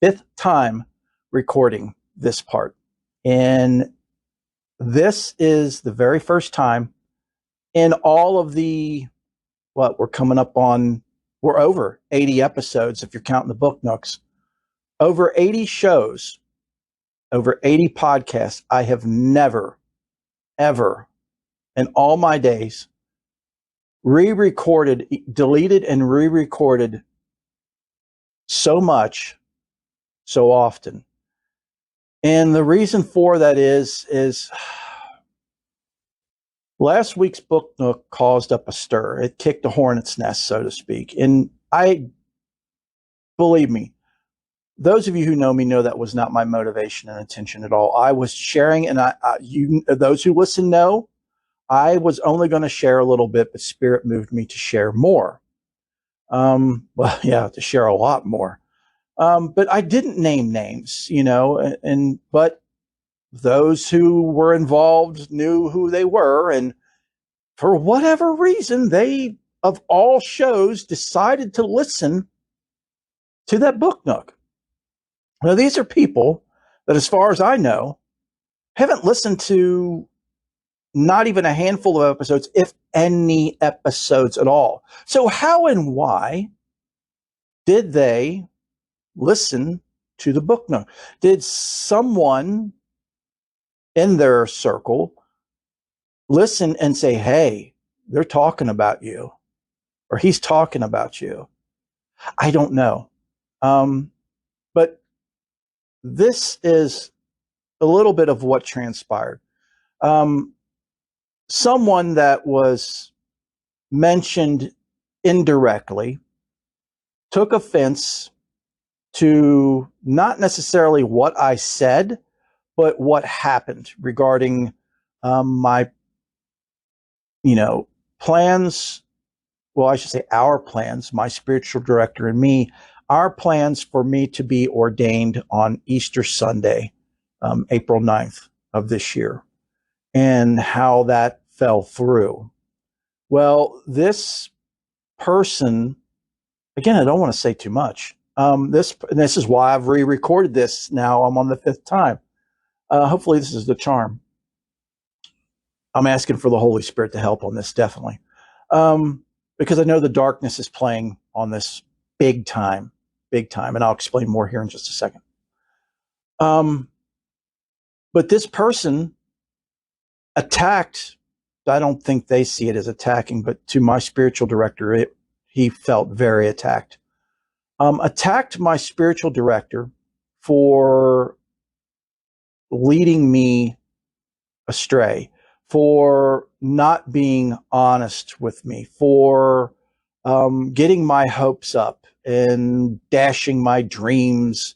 A: 5th time recording this part. And this is the very first time in all of we're over 80 episodes if you're counting the Book Nooks, over 80 shows, over 80 podcasts. I have never, ever in all my days re-recorded, deleted and re-recorded so much, so often. And the reason for that is last week's Book Nook caused up a stir. It kicked a hornet's nest, so to speak. And believe me, those of you who know me know that was not my motivation and intention at all. I was sharing, and those who listen know, I was only going to share a little bit, but Spirit moved me to share more. To share a lot more. But I didn't name names, but those who were involved knew who they were. And for whatever reason, they, of all shows, decided to listen to that Book Nook. Now, these are people that, as far as I know, haven't listened to not even a handful of episodes, if any episodes at all. So how and why Did they listen to the Book Nook? Did someone in their circle listen and say, hey, they're talking about you, or he's talking about you? I don't know. But this is a little bit of what transpired. Someone that was mentioned indirectly took offense to not necessarily what I said, but what happened regarding my, plans. Well, I should say our plans, my spiritual director and me, our plans for me to be ordained on Easter Sunday, April 9th of this year, and how that fell through. Well, this person, again, I don't want to say too much. This is why I've re-recorded this. Now I'm on the 5th time. Hopefully this is the charm. I'm asking for the Holy Spirit to help on this, definitely. Because I know the darkness is playing on this big time, and I'll explain more here in just a second. But this person attacked, I don't think they see it as attacking, but to my spiritual director, he felt very attacked. Attacked my spiritual director for leading me astray, for not being honest with me, for getting my hopes up and dashing my dreams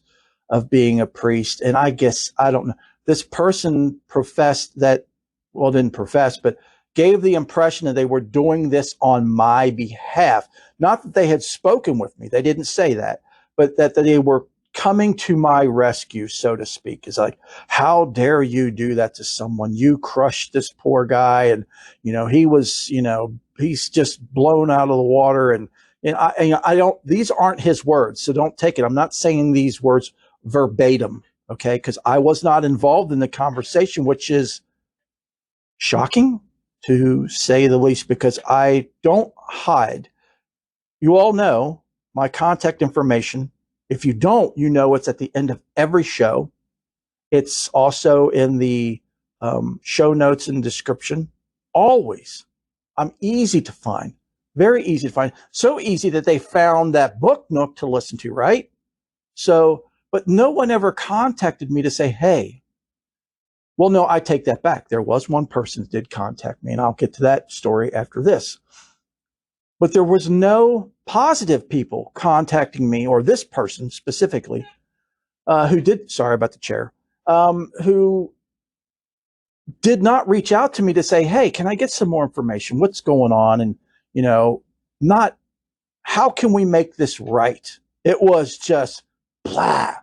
A: of being a priest. And I guess, I don't know, this person professed that, well, didn't profess, but gave the impression that they were doing this on my behalf. Not that they had spoken with me, they didn't say that, but that they were coming to my rescue, so to speak. Is like, how dare you do that to someone? You crushed this poor guy, and he was, he's just blown out of the water. And I don't. These aren't his words, so don't take it. I'm not saying these words verbatim, okay? Because I was not involved in the conversation, which is shocking to say the least. Because I don't hide. You all know my contact information. If you don't, it's at the end of every show. It's also in the show notes and description. Always. I'm easy to find. Very easy to find. So easy that they found that Book Nook to listen to, right? So, but no one ever contacted me to say, hey, well, no, I take that back. There was one person that did contact me, and I'll get to that story after this. But there was no positive people contacting me, or this person specifically, who did, sorry about the chair, who did not reach out to me to say, hey, can I get some more information? What's going on? And, not how can we make this right? It was just blah.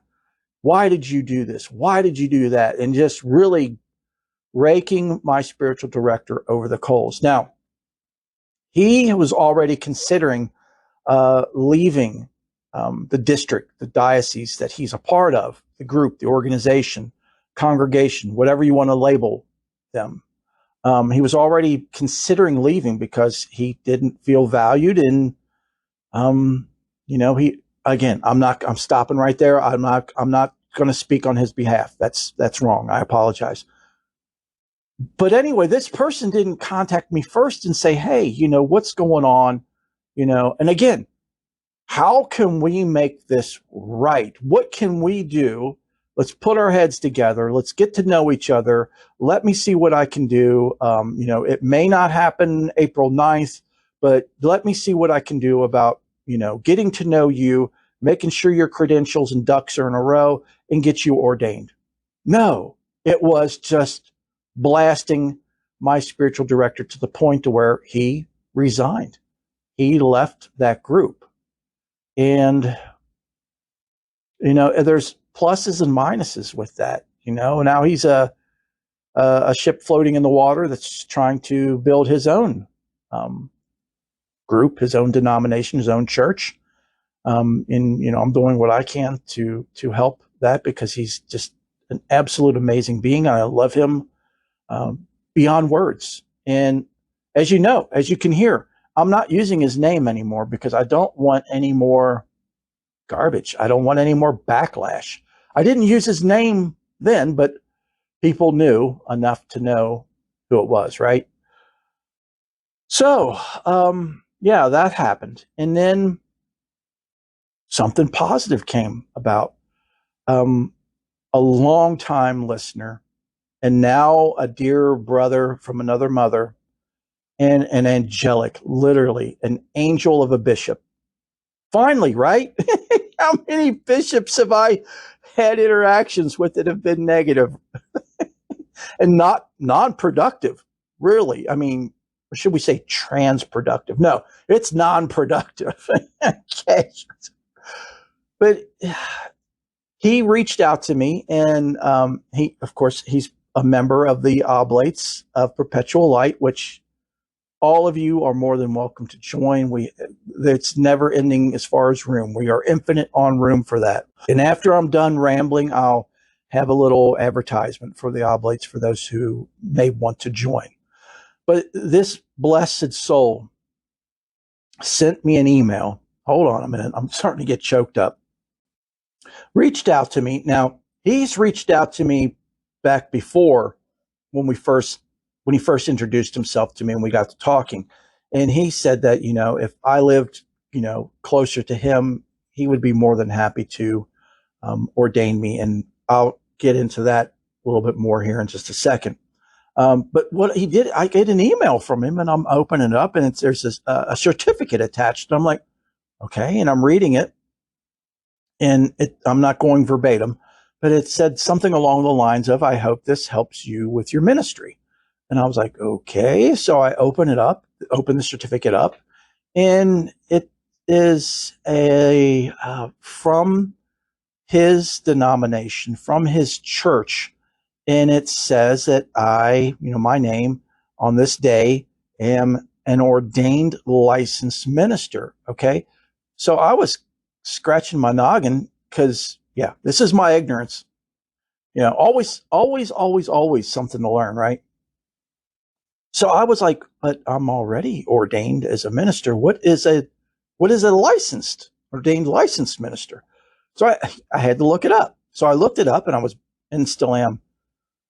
A: Why did you do this? Why did you do that? And just really raking my spiritual director over the coals. Now, he was already considering leaving the district, the diocese that he's a part of, the group, the organization, congregation, whatever you want to label them. He was already considering leaving because he didn't feel valued. And, I'm stopping right there. I'm not going to speak on his behalf. That's wrong. I apologize. But anyway, this person didn't contact me first and say, hey, what's going on? And again, how can we make this right? What can we do? Let's put our heads together. Let's get to know each other. Let me see what I can do. It may not happen April 9th, but let me see what I can do about, getting to know you, making sure your credentials and ducks are in a row, and get you ordained. No, it was just blasting my spiritual director to the point to where he resigned. He left that group. And, there's pluses and minuses with that, now he's a ship floating in the water that's trying to build his own group, his own denomination, his own church. And, I'm doing what I can to help that, because he's just an absolute amazing being. I love him beyond words. And as you can hear, I'm not using his name anymore because I don't want any more garbage. I don't want any more backlash. I didn't use his name then, but people knew enough to know who it was, right? So, yeah, that happened. And then something positive came about. A long-time listener and now a dear brother from another mother and an angelic, literally an angel of a bishop. Finally, right? How many bishops have I had interactions with that have been negative and not non-productive? Really? I mean, or should we say transproductive? No, it's non-productive. Okay. But he reached out to me, and he, of course, he's a member of the Oblates of Perpetual Light, which all of you are more than welcome to join. It's never ending as far as room. We are infinite on room for that. And after I'm done rambling, I'll have a little advertisement for the Oblates for those who may want to join. But this blessed soul sent me an email. Hold on a minute. I'm starting to get choked up. Reached out to me. Now, he's reached out to me back before when he first introduced himself to me and we got to talking. And he said that, if I lived, closer to him, he would be more than happy to ordain me. And I'll get into that a little bit more here in just a second. But what he did, I get an email from him and I'm opening it up and there's a certificate attached. And I'm like, okay. And I'm reading it. And I'm not going verbatim, but it said something along the lines of, I hope this helps you with your ministry. And I was like, okay. So I open the certificate up, and it is from his denomination, from his church. And it says that my name on this day am an ordained licensed minister. Okay. So I was scratching my noggin because, yeah, this is my ignorance. Always something to learn, right? So I was like, but I'm already ordained as a minister. What is a ordained licensed minister? So I had to look it up. So I looked it up and still am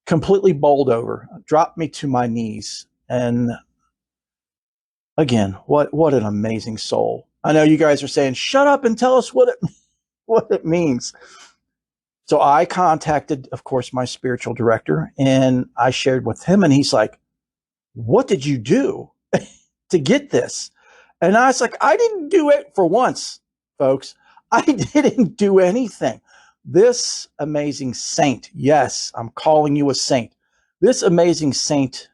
A: completely bowled over, dropped me to my knees. And again, what an amazing soul. I know you guys are saying, shut up and tell us what it means. So I contacted, of course, my spiritual director, and I shared with him, and he's like, what did you do to get this? And I was like, I didn't do it for once, folks. I didn't do anything. This amazing saint, yes, I'm calling you a saint. This amazing saint,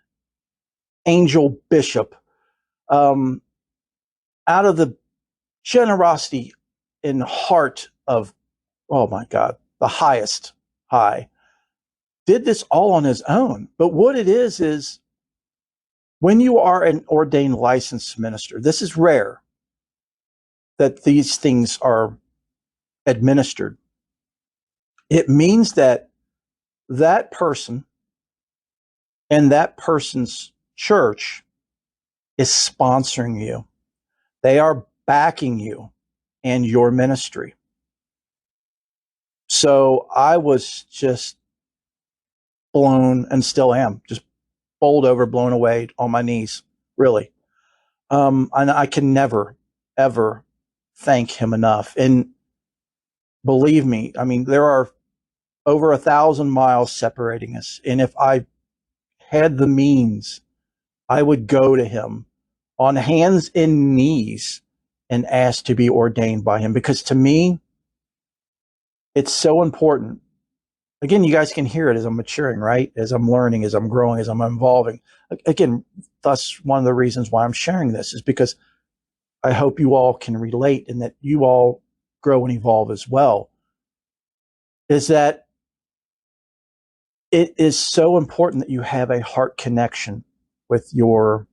A: angel bishop, out of the generosity and heart of, oh my God, the highest high, did this all on his own. But what it is when you are an ordained licensed minister, this is rare that these things are administered. It means that that person and that person's church is sponsoring you. They are backing you and your ministry. So I was just blown, and still am, just bowled over, blown away on my knees, really. And I can never, ever thank him enough. And believe me, I mean, there are over 1,000 miles separating us. And if I had the means, I would go to him on hands and knees and ask to be ordained by him. Because to me, it's so important. Again, you guys can hear it as I'm maturing, right? As I'm learning, as I'm growing, as I'm evolving. Again, that's one of the reasons why I'm sharing this, is because I hope you all can relate and that you all grow and evolve as well. Is that it is so important that you have a heart connection with your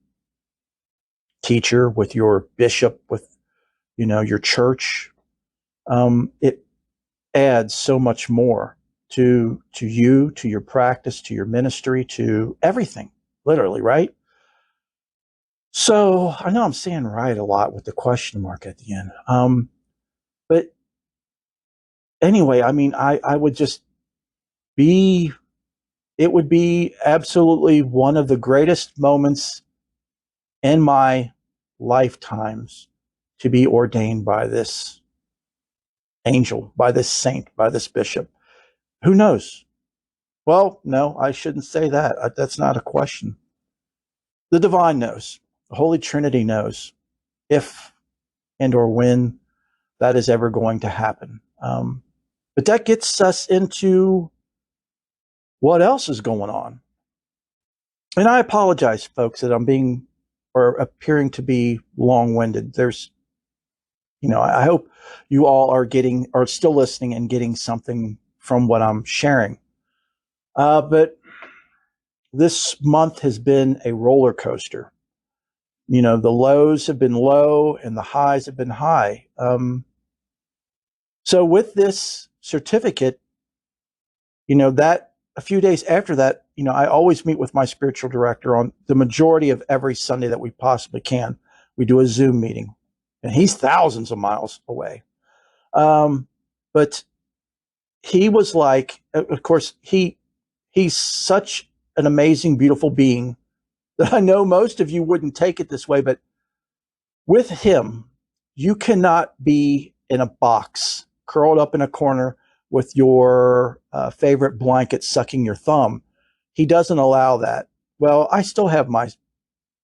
A: teacher, with your bishop, with your church. It adds so much more to you, to your practice, to your ministry, to everything, literally, right? So I know I'm saying right a lot with the question mark at the end. But anyway, I mean, I would just be, it would be absolutely one of the greatest moments in my lifetimes to be ordained by this angel, by this saint, by this bishop. Who knows? Well, no, I shouldn't say that. That's not a question. The divine knows. The Holy Trinity knows if and or when that is ever going to happen. But that gets us into what else is going on. And I apologize, folks, that I'm being or appearing to be long-winded. There's, I hope you all are still listening and getting something from what I'm sharing. But this month has been a roller coaster. The lows have been low and the highs have been high. So with this certificate, that a few days after that, I always meet with my spiritual director on the majority of every Sunday that we possibly can. We do a Zoom meeting, and he's thousands of miles away. But he was like, of course, he's such an amazing, beautiful being that I know most of you wouldn't take it this way, but with him, you cannot be in a box, curled up in a corner with your favorite blanket sucking your thumb. He doesn't allow that. Well, I still have my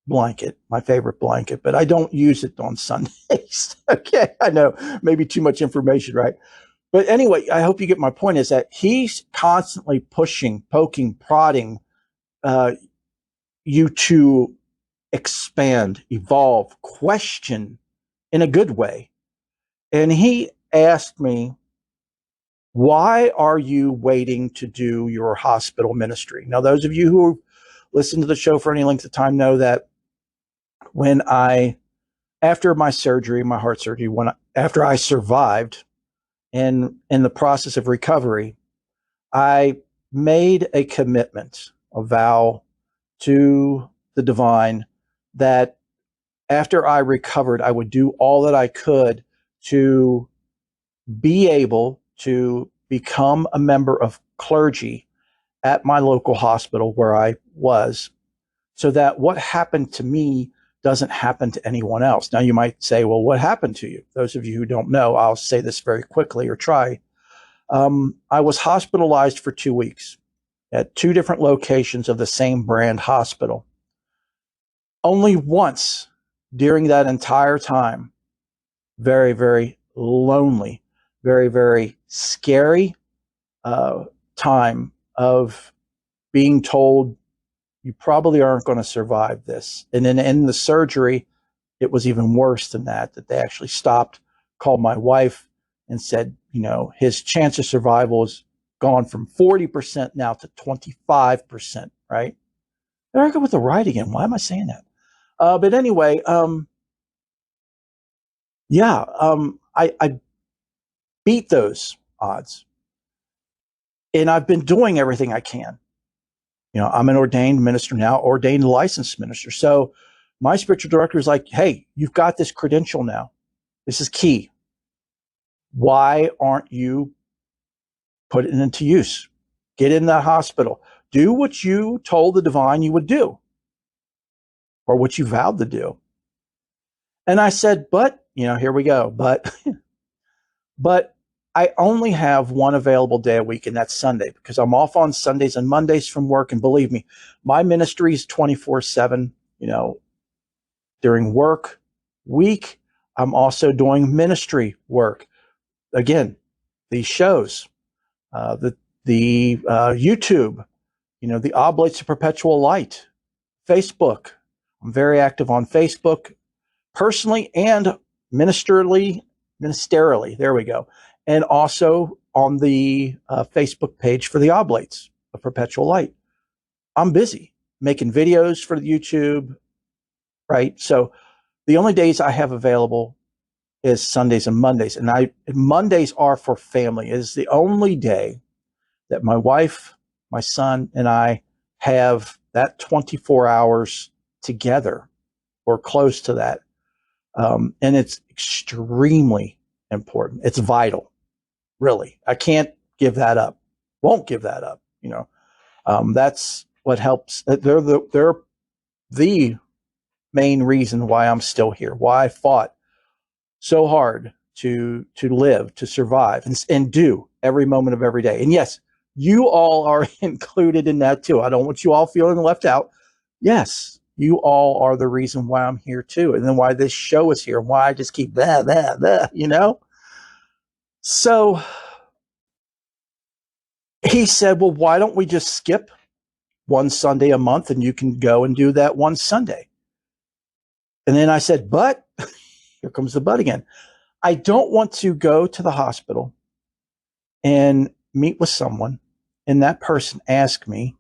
A: blanket, my favorite blanket, but I don't use it on Sundays. Okay, I know, maybe too much information, right? But anyway, I hope you get my point is that he's constantly pushing, poking, prodding you to expand, evolve, question in a good way. And he asked me, why are you waiting to do your hospital ministry? Now, those of you who listen to the show for any length of time know that after my surgery, my heart surgery, after I survived and in the process of recovery, I made a commitment, a vow to the divine that after I recovered, I would do all that I could to be able to become a member of clergy at my local hospital where I was, so that what happened to me doesn't happen to anyone else. Now, you might say, well, what happened to you? Those of you who don't know, I'll say this very quickly or try. I was hospitalized for 2 weeks at 2 different locations of the same brand hospital. Only once during that entire time, very, very lonely, very, very scary time of being told you probably aren't going to survive this. And then in the surgery, it was even worse than that they actually stopped, called my wife and said, his chance of survival is gone from 40% now to 25%, right? There I go with the right again. Why am I saying that? But anyway, I beat those odds. And I've been doing everything I can. I'm an ordained minister now, ordained licensed minister. So my spiritual director is like, hey, you've got this credential now. This is key. Why aren't you putting it into use? Get in that hospital. Do what you told the divine you would do, or what you vowed to do. And I said, but, here we go. But I only have one available day a week, and that's Sunday, because I'm off on Sundays and Mondays from work. And believe me, my ministry is 24/7, during work week. I'm also doing ministry work. Again, these shows, the YouTube, the Oblates of Perpetual Light, Facebook. I'm very active on Facebook personally and ministerially. There we go. And also on the Facebook page for the Oblates of Perpetual Light. I'm busy making videos for the YouTube, right? So the only days I have available is Sundays and Mondays. And Mondays are for family. It is the only day that my wife, my son, and I have that 24 hours together or close to that. And it's extremely important. It's vital. really. I can't give that up. Won't give that up. That's what helps. They're the main reason why I'm still here, why I fought so hard to live, to survive, and do every moment of every day. And yes, you all are included in that too. I don't want you all feeling left out. Yes, you all are the reason why I'm here too, and then why this show is here, why I just keep that. So he said, well, why don't we just skip one Sunday a month and you can go and do that one Sunday? And then I said, but here comes the but again. I don't want to go to the hospital and meet with someone and that person ask me,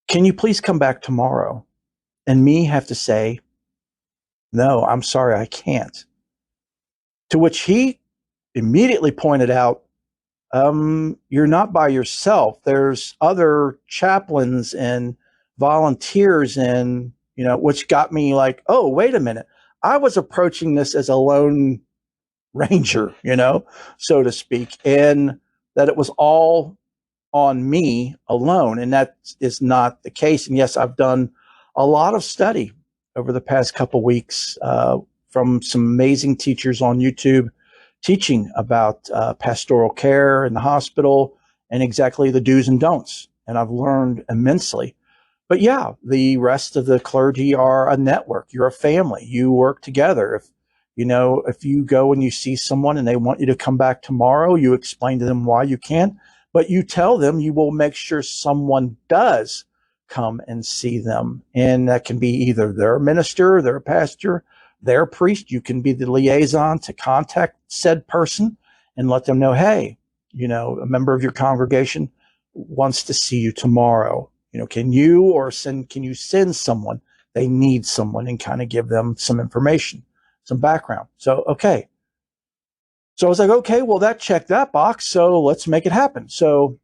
A: can you please come back tomorrow? And me have to say, no, I'm sorry, I can't. To which he immediately pointed out, you're not by yourself. There's other chaplains and volunteers and, which got me like, oh, wait a minute. I was approaching this as a lone ranger, so to speak, and that it was all on me alone. And that is not the case. And yes, I've done a lot of study over the past couple of weeks from some amazing teachers on YouTube teaching about pastoral care in the hospital and exactly the do's and don'ts. And I've learned immensely. But yeah, the rest of the clergy are a network. You're a family. You work together. If you go and you see someone and they want you to come back tomorrow, you explain to them why you can't, but you tell them you will make sure someone does come and see them. And that can be either their minister, their pastor, their priest. You can be the liaison to contact said person and let them know, hey, a member of your congregation wants to see you tomorrow. Can you send someone? They need someone, and kind of give them some information, some background. So, okay. So I was like, okay, well, that checked that box. So let's make it happen. So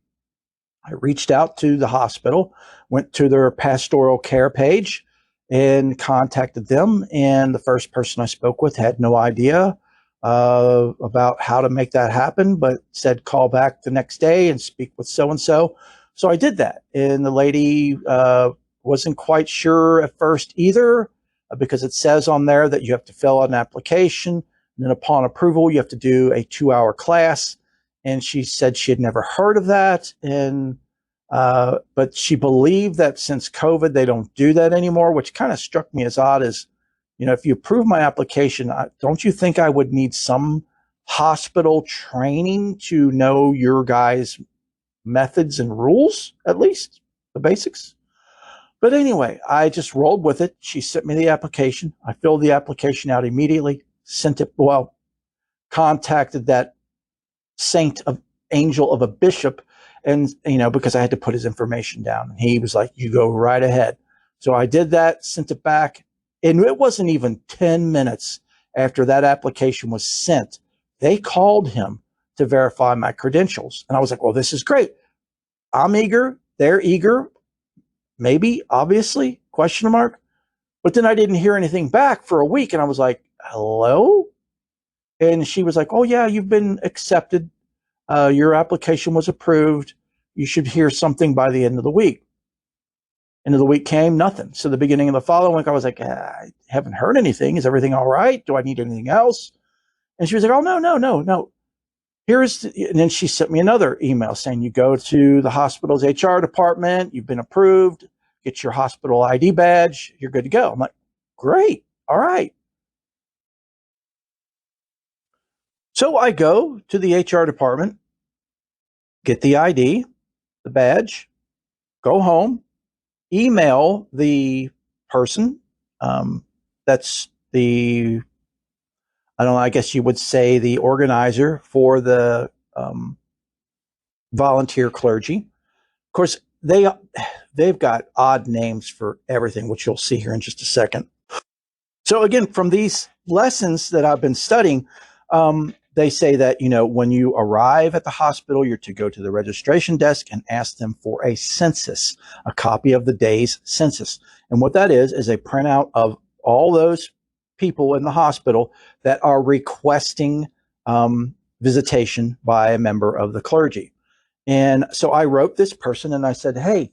A: I reached out to the hospital, went to their pastoral care page and contacted them. And the first person I spoke with had no idea about how to make that happen, but said, call back the next day and speak with so-and-so. So I did that. And the lady wasn't quite sure at first either, because it says on there that you have to fill out an application. And then upon approval, you have to do a 2-hour class. And she said she had never heard of that. And but she believed that since COVID, they don't do that anymore, which kind of struck me as odd. As if you approve my application, don't you think I would need some hospital training to know your guys' methods and rules, at least the basics? But anyway, I just rolled with it. She sent me the application. I filled the application out immediately, contacted that angel of a bishop, and because I had to put his information down. And he was like, you go right ahead. So I did that, sent it back, and it wasn't even 10 minutes after that application was sent, they called him to verify my credentials. And I was like, well, this is great. I'm eager. They're eager. Maybe, obviously, question mark. But then I didn't hear anything back for a week. And I was like, hello? And she was like, oh, yeah, you've been accepted. Your application was approved. You should hear something by the end of the week. End of the week came, nothing. So the beginning of the following week, I was like, I haven't heard anything. Is everything all right? Do I need anything else? And she was like, oh, no. And then she sent me another email saying, you go to the hospital's HR department. You've been approved. Get your hospital ID badge. You're good to go. I'm like, great. All right. So I go to the HR department, get the ID, the badge, go home, email the person. That's the, I don't know, I guess you would say the organizer for the volunteer clergy. Of course, they've got odd names for everything, which you'll see here in just a second. So again, from these lessons that I've been studying, they say that, when you arrive at the hospital, you're to go to the registration desk and ask them for a census, a copy of the day's census. And what that is a printout of all those people in the hospital that are requesting visitation by a member of the clergy. And so I wrote this person and I said, hey,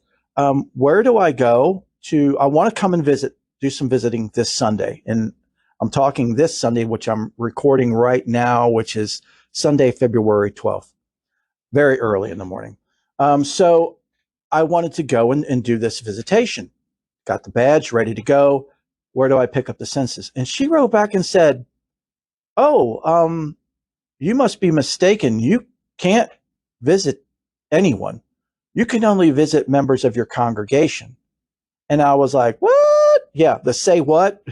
A: where do I go to? I want to come and visit, do some visiting this Sunday. And I'm talking this Sunday, which I'm recording right now, which is Sunday, February 12th, very early in the morning. So I wanted to go and do this visitation. Got the badge ready to go. Where do I pick up the census? And she wrote back and said, oh, you must be mistaken. You can't visit anyone. You can only visit members of your congregation. And I was like, what? Yeah, the say what?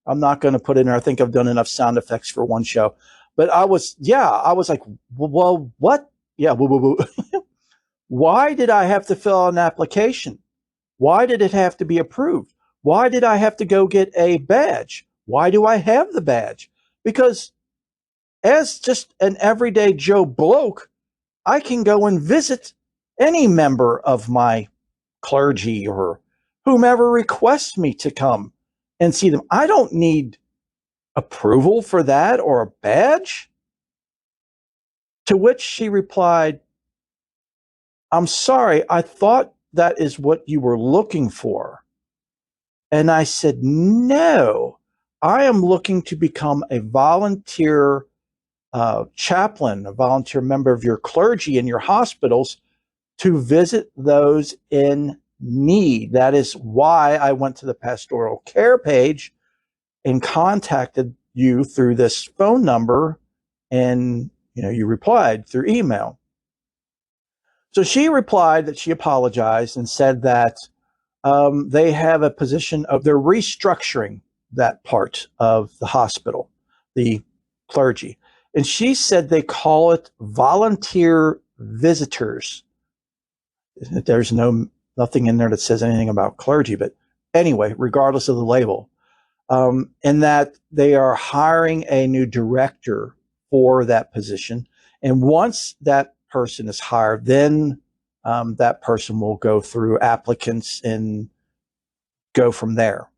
A: I'm not going to put in there. I think I've done enough sound effects for one show. But I was like, well, what? Yeah, why did I have to fill out an application? Why did it have to be approved? Why did I have to go get a badge? Why do I have the badge? Because as just an everyday Joe bloke, I can go and visit any member of my clergy or whomever requests me to come and see them. I don't need approval for that or a badge. To which she replied, I'm sorry, I thought that is what you were looking for. And I said, no, I am looking to become a volunteer chaplain, a volunteer member of your clergy in your hospitals to visit those in need. That is why I went to the pastoral care page and contacted you through this phone number, and you replied through email. So she replied that she apologized and said that they have a position of they're restructuring that part of the hospital, the clergy. And she said they call it volunteer visitors. There's nothing in there that says anything about clergy, but anyway, regardless of the label, and that they are hiring a new director for that position. And once that person is hired, then that person will go through applicants and go from there.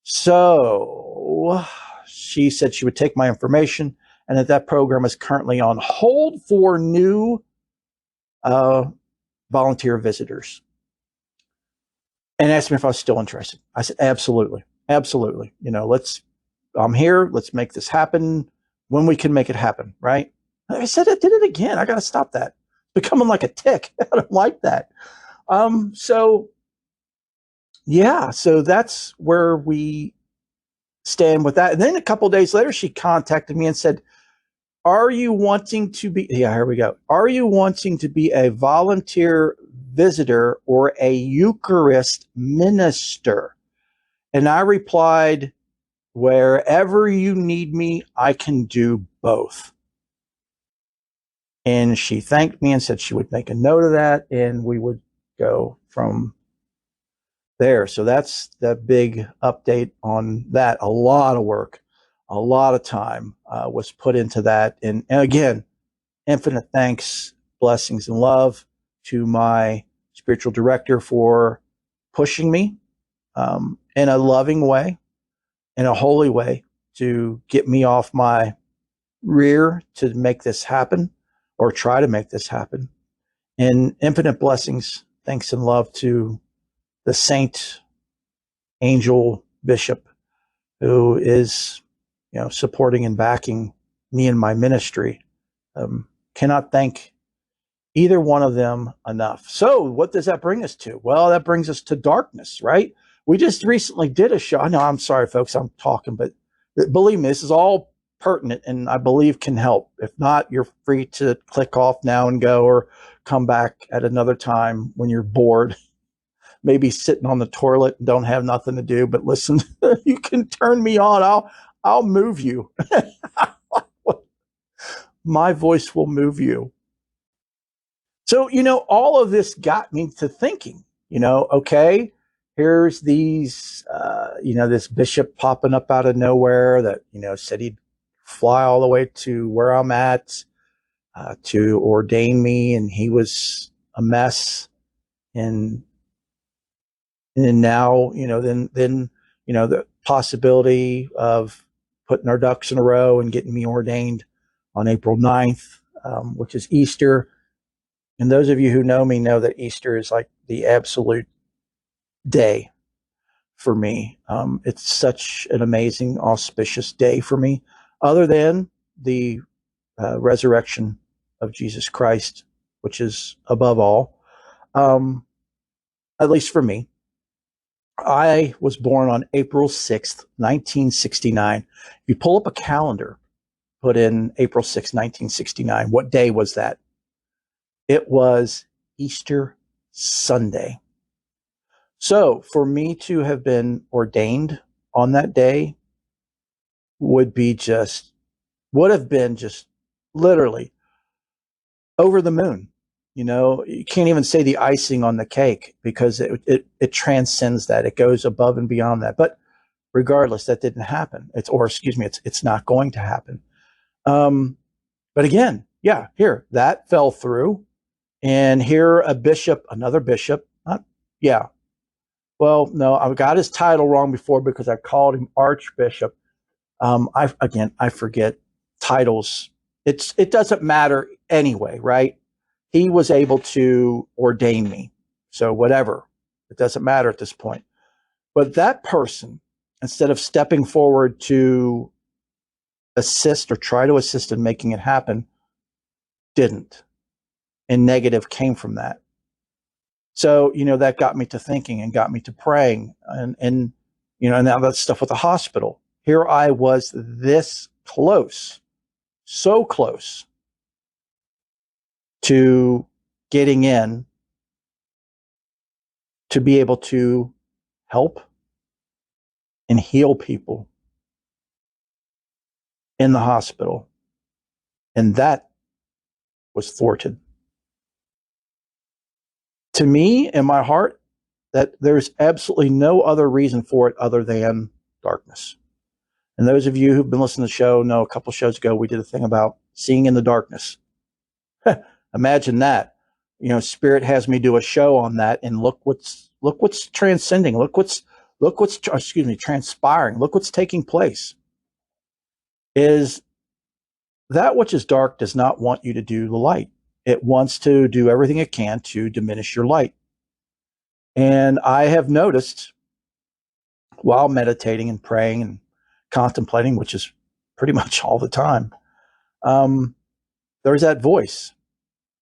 A: So she said she would take my information and that program is currently on hold for new volunteer visitors, and asked me if I was still interested. I said, absolutely. Absolutely. I'm here. Let's make this happen when we can make it happen. Right. I said, I did it again. I got to stop that. Becoming like a tick. I don't like that. So that's where we stand with that. And then a couple of days later, she contacted me and said, are you wanting to be, here we go. Are you wanting to be a volunteer visitor or a Eucharist minister? And I replied, wherever you need me, I can do both. And she thanked me and said she would make a note of that and we would go from there. So that's the big update on that. A lot of work, a lot of time was put into that. And again, infinite thanks, blessings, and love to my spiritual director for pushing me in a loving way, in a holy way, to get me off my rear to make this happen or try to make this happen. And infinite blessings, thanks, and love to the saint, angel, bishop, who is, supporting and backing me in my ministry. Cannot thank either one of them enough. So what does that bring us to? Well, that brings us to darkness, right? We just recently did a show. I know, I'm sorry, folks, I'm talking, but believe me, this is all pertinent and I believe can help. If not, you're free to click off now and go, or come back at another time when you're bored, maybe sitting on the toilet and don't have nothing to do, but listen, you can turn me on. I'll move you. My voice will move you. So, all of this got me to thinking, okay, here's these, this bishop popping up out of nowhere that, said he'd fly all the way to where I'm at to ordain me. And he was a mess. And now, then, the possibility of putting our ducks in a row and getting me ordained on April 9th, which is Easter. And those of you who know me know that Easter is like the absolute day for me. It's such an amazing, auspicious day for me, other than the resurrection of Jesus Christ, which is above all, at least for me. I was born on April 6th, 1969. If you pull up a calendar, put in April 6th, 1969, what day was that? It was Easter Sunday. So for me to have been ordained on that day would have been just literally over the moon. You know, you can't even say the icing on the cake because it transcends that. It goes above and beyond that. But regardless, that didn't happen. It's not going to happen. But again, yeah, here, that fell through. And here another bishop, well, no, I got his title wrong before because I called him Archbishop. I forget titles. It doesn't matter anyway, right? He was able to ordain me. So whatever, it doesn't matter at this point. But that person, instead of stepping forward to assist or try to assist in making it happen, didn't. And negative came from that. So, that got me to thinking and got me to praying. And now that stuff with the hospital. Here I was this close, so close to getting in to be able to help and heal people in the hospital. And that was thwarted. To me, in my heart, that there's absolutely no other reason for it other than darkness. And those of you who've been listening to the show know a couple shows ago, we did a thing about seeing in the darkness. Imagine that. Spirit has me do a show on that, and look what's transcending. Look what's transpiring. Look what's taking place. Is that which is dark does not want you to do the light. It wants to do everything it can to diminish your light. And I have noticed while meditating and praying and contemplating, which is pretty much all the time, there's that voice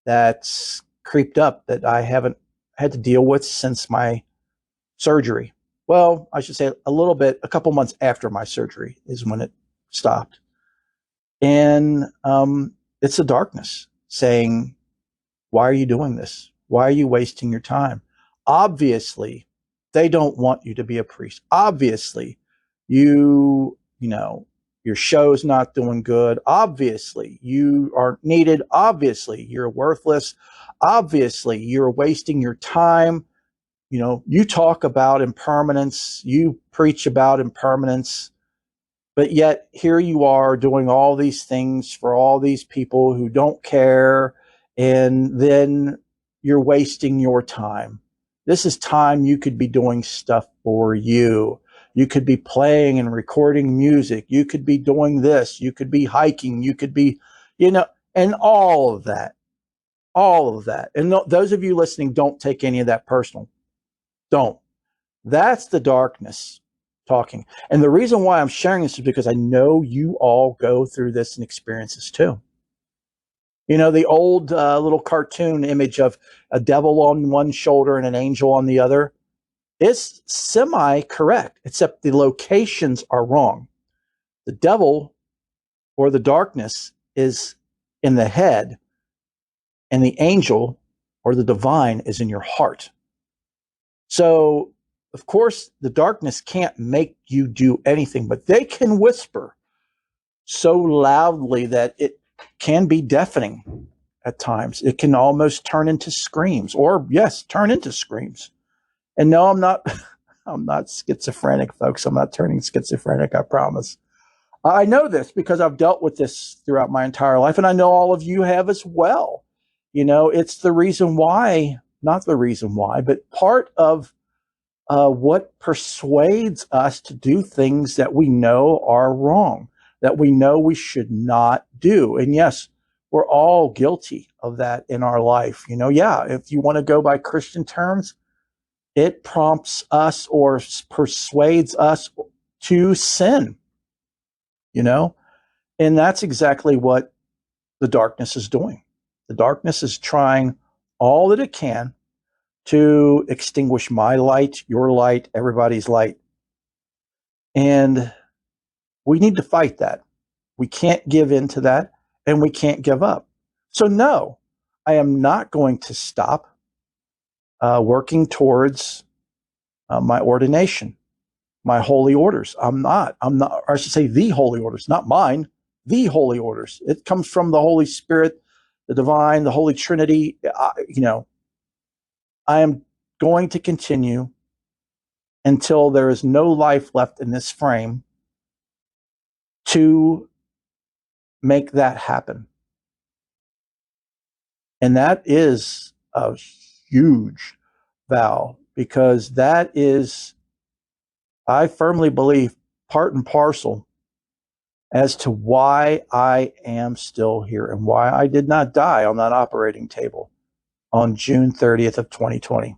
A: that's creeped up that I haven't had to deal with since my surgery. Well, I should say a couple months after my surgery is when it stopped. And it's the darkness saying, why are you doing this? Why are you wasting your time? Obviously, they don't want you to be a priest. Obviously, your show's not doing good. Obviously, you aren't needed. Obviously, you're worthless. Obviously, you're wasting your time. You talk about impermanence. You preach about impermanence. But yet here you are doing all these things for all these people who don't care. And then you're wasting your time. This is time you could be doing stuff for you. You could be playing and recording music. You could be doing this. You could be hiking. You could be, and all of that. All of that. And those of you listening, don't take any of that personal. Don't. That's the darkness talking. And the reason why I'm sharing this is because I know you all go through this and experience this too. The old little cartoon image of a devil on one shoulder and an angel on the other is semi-correct, except the locations are wrong. The devil or the darkness is in the head, and the angel or the divine is in your heart. So, of course, the darkness can't make you do anything, but they can whisper so loudly that it can be deafening at times. It can almost turn into screams, or yes, turn into screams. And no, I'm not schizophrenic, folks. I'm not turning schizophrenic, I promise. I know this because I've dealt with this throughout my entire life, and I know all of you have as well. It's the reason why, not the reason why, but part of what persuades us to do things that we know are wrong. that we know we should not do. And yes, we're all guilty of that in our life. Yeah, if you want to go by Christian terms, it prompts us or persuades us to sin, and that's exactly what the darkness is doing. The darkness is trying all that it can to extinguish my light, your light, everybody's light. And we need to fight that. We can't give in to that, and we can't give up. So no, I am not going to stop working towards my ordination, my holy orders. I'm not, or I should say the holy orders, not mine, the holy orders. It comes from the Holy Spirit, the divine, the Holy Trinity. I am going to continue until there is no life left in this frame to make that happen. And that is a huge vow, because that is, I firmly believe, part and parcel as to why I am still here and why I did not die on that operating table on June 30th of 2020.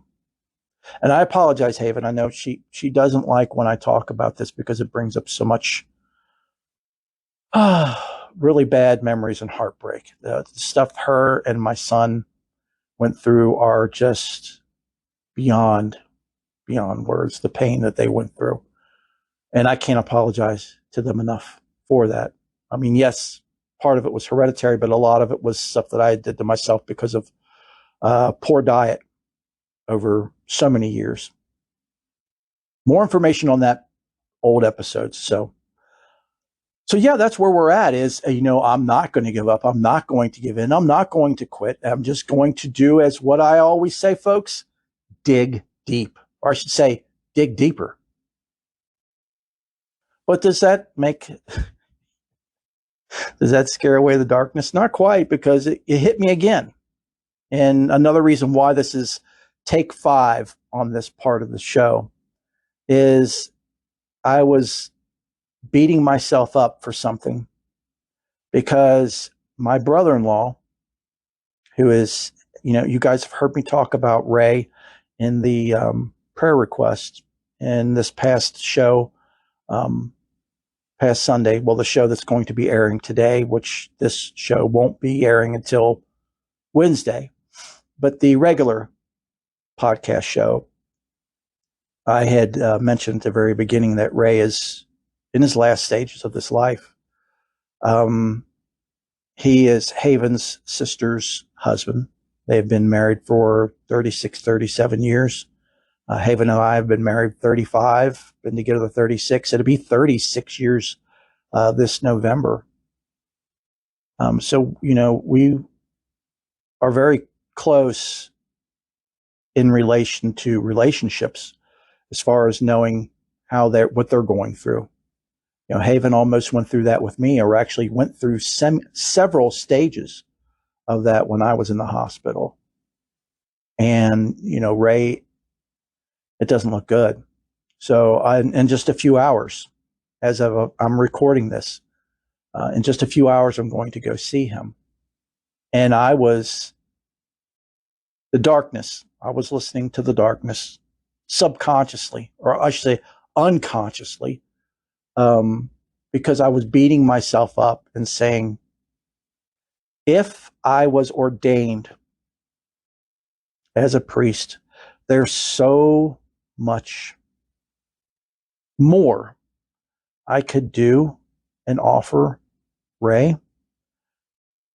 A: And I apologize, Haven. I know she doesn't like when I talk about this because it brings up so much really bad memories and heartbreak. The stuff her and my son went through are just beyond words, the pain that they went through. And I can't apologize to them enough for that. I mean, yes, part of it was hereditary, but a lot of it was stuff that I did to myself because of poor diet over so many years. More information on that old episodes. So yeah, that's where we're at is, I'm not going to give up. I'm not going to give in. I'm not going to quit. I'm just going to do as what I always say, folks, dig deep, or I should say dig deeper. But does that scare away the darkness? Not quite, because it hit me again. And another reason why this is take 5 on this part of the show is I was beating myself up for something because my brother-in-law, who is, you guys have heard me talk about Ray in the prayer request in this past show, past Sunday. Well, the show that's going to be airing today, which this show won't be airing until Wednesday, but the regular podcast show, I had mentioned at the very beginning that Ray is in his last stages of this life. He is Haven's sister's husband. They have been married for 36, 37 years. Haven and I have been married 35, been together 36. It'll be 36 years this November. So, we are very close in relation to relationships as far as knowing what they're going through. Haven almost went through that with me, or actually went through several stages of that when I was in the hospital. And, Ray, it doesn't look good. So in just a few hours, as I'm recording this, in just a few hours, I'm going to go see him. And I was listening to the darkness subconsciously, or I should say unconsciously, because I was beating myself up and saying, if I was ordained as a priest, there's so much more I could do and offer Ray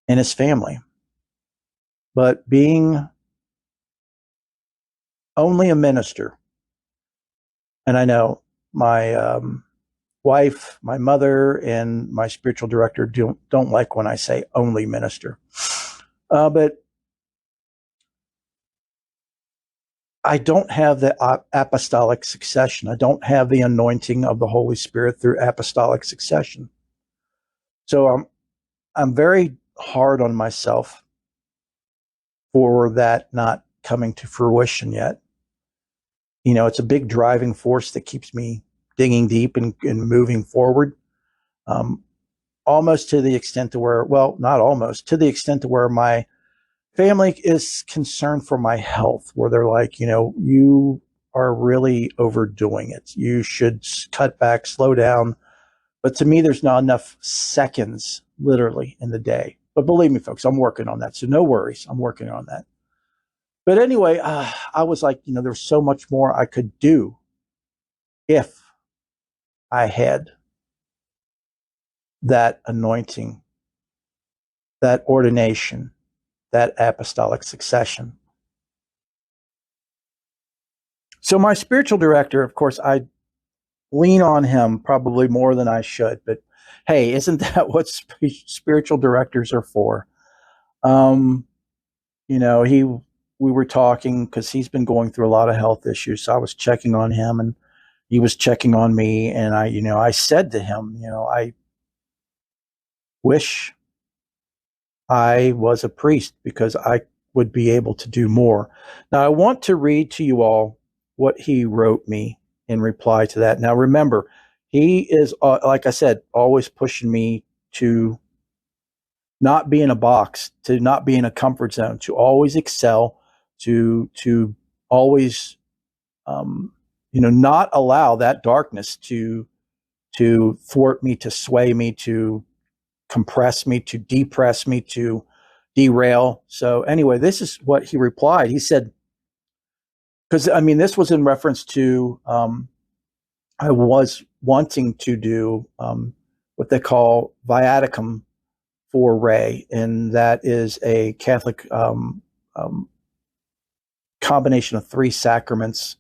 A: and his family. But being only a minister, and I know my wife, my mother, and my spiritual director don't like when I say only minister. But I don't have the apostolic succession. I don't have the anointing of the Holy Spirit through apostolic succession. So I'm very hard on myself for that not coming to fruition yet. It's a big driving force that keeps me digging deep and moving forward. almost to the extent to where, well, not almost, to the extent to where my family is concerned for my health, where they're like, you are really overdoing it. You should cut back, slow down. But to me, there's not enough seconds literally in the day. But believe me, folks, I'm working on that. So no worries. I'm working on that. But anyway, I was like, there's so much more I could do if I had that anointing, that ordination, that apostolic succession. So my spiritual director, of course, I lean on him probably more than I should, but hey, isn't that what spiritual directors are for? We were talking because he's been going through a lot of health issues. So I was checking on him and he was checking on me. And I said to him, I wish I was a priest because I would be able to do more. Now I want to read to you all what he wrote me in reply to that. Now remember, he is, like I said, always pushing me to not be in a box, to not be in a comfort zone, to always excel, to always, not allow that darkness to thwart me, to sway me, to compress me, to depress me, to derail. So anyway, this is what he replied. He said, because this was in reference to I was wanting to do what they call viaticum for Ray, and that is a Catholic combination of 3 sacraments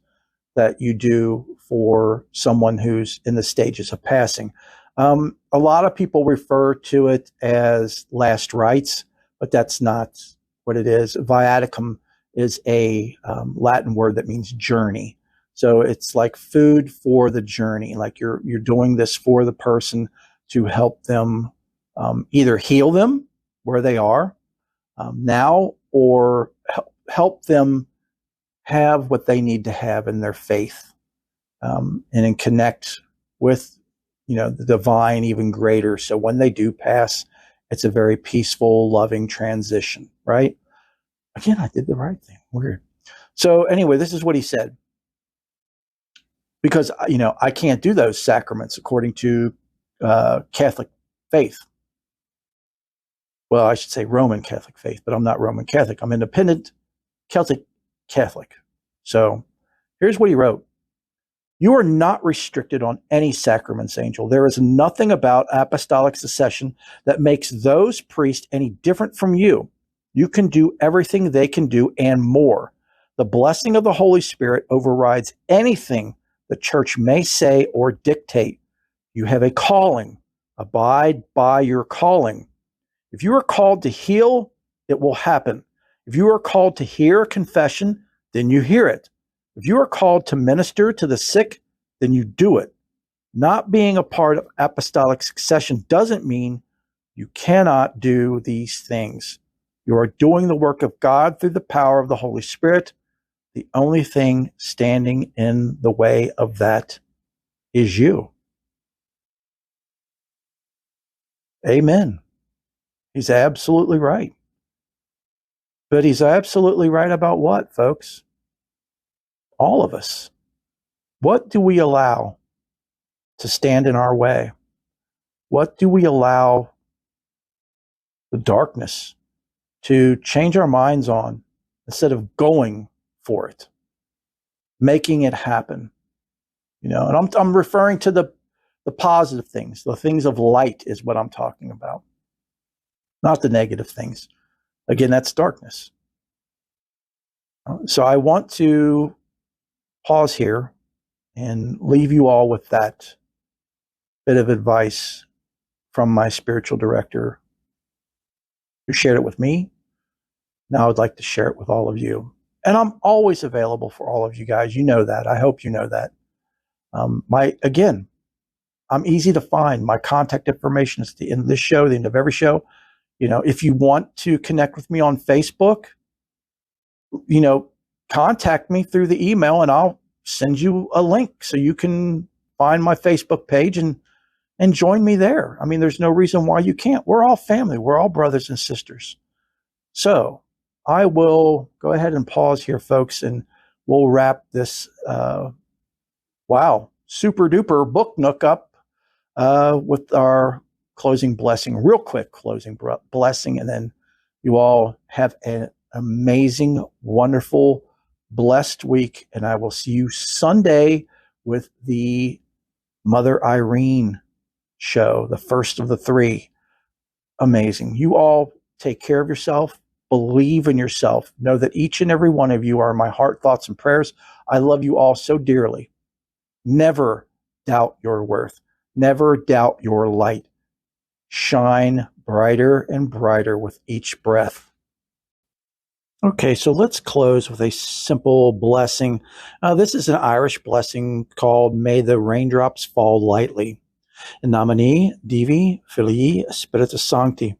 A: that you do for someone who's in the stages of passing. A lot of people refer to it as last rites, but that's not what it is. Viaticum is a Latin word that means journey. So it's like food for the journey. Like you're doing this for the person to help them either heal them where they are now, or help them have what they need to have in their faith, and connect with the divine even greater. So when they do pass, it's a very peaceful, loving transition, right? Again, I did the right thing. Weird. So anyway, this is what he said. Because, I can't do those sacraments according to Catholic faith. Well, I should say Roman Catholic faith, but I'm not Roman Catholic. I'm independent Celtic Catholic. So here's what he wrote. You are not restricted on any sacraments, Angel. There is nothing about apostolic succession that makes those priests any different from you. You can do everything they can do and more. The blessing of the Holy Spirit overrides anything the church may say or dictate. You have a calling. Abide by your calling. If you are called to heal, it will happen. If you are called to hear confession, then you hear it. If you are called to minister to the sick, then you do it. Not being a part of apostolic succession doesn't mean you cannot do these things. You are doing the work of God through the power of the Holy Spirit. The only thing standing in the way of that is you. Amen. He's absolutely right. But he's absolutely right about what, folks? All of us. What do we allow to stand in our way? What do we allow the darkness to change our minds on instead of going for it, making it happen? And I'm referring to the positive things, the things of light is what I'm talking about, not the negative things. Again, that's darkness. So I want to pause here and leave you all with that bit of advice from my spiritual director who shared it with me. Now I'd like to share it with all of you. And I'm always available for all of you guys. You know that. I hope you know that. I'm easy to find. My contact information is at the end of this show, the end of every show. If you want to connect with me on Facebook, contact me through the email and I'll send you a link so you can find my Facebook page and and join me there. I mean, there's no reason why you can't. We're all family. We're all brothers and sisters. So I will go ahead and pause here, folks, and we'll wrap this, super duper Book Nook up with our closing blessing, real quick closing blessing. And then you all have an amazing, wonderful, blessed week. And I will see you Sunday with the Mother Irene show, the first of the 3. Amazing. You all take care of yourself. Believe in yourself. Know that each and every one of you are my heart, thoughts, and prayers. I love you all so dearly. Never doubt your worth. Never doubt your light. Shine brighter and brighter with each breath. Okay, so let's close with a simple blessing. This is an Irish blessing called May the Raindrops Fall Lightly. In nomine Divi, Filii, Spiritus Sancti.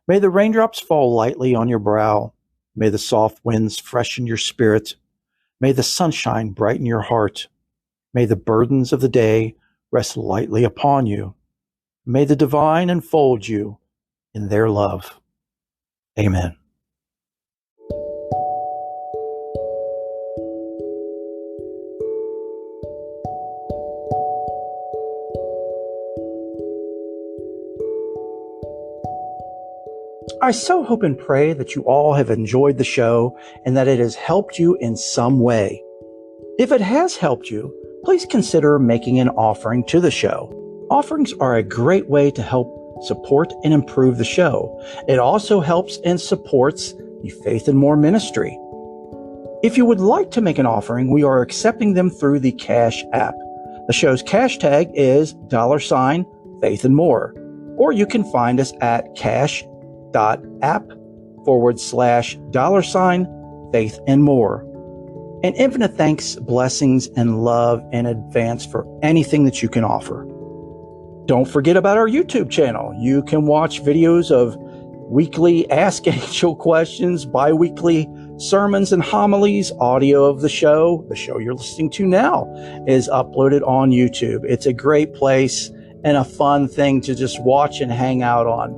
A: May the raindrops fall lightly on your brow. May the soft winds freshen your spirit. May the sunshine brighten your heart. May the burdens of the day rest lightly upon you. May the divine enfold you in their love. Amen. I so hope and pray that you all have enjoyed the show and that it has helped you in some way. If it has helped you, please consider making an offering to the show. Offerings are a great way to help support and improve the show. It also helps and supports the Faith and More ministry. If you would like to make an offering, we are accepting them through the Cash app. The show's cash tag is $Faith and More, or you can find us at cash.app/$Faith and More. And infinite thanks, blessings, and love in advance for anything that you can offer. Don't forget about our YouTube channel. You can watch videos of weekly Ask Angel questions, bi-weekly sermons and homilies, audio of the show. The show you're listening to now is uploaded on YouTube. It's a great place and a fun thing to just watch and hang out on.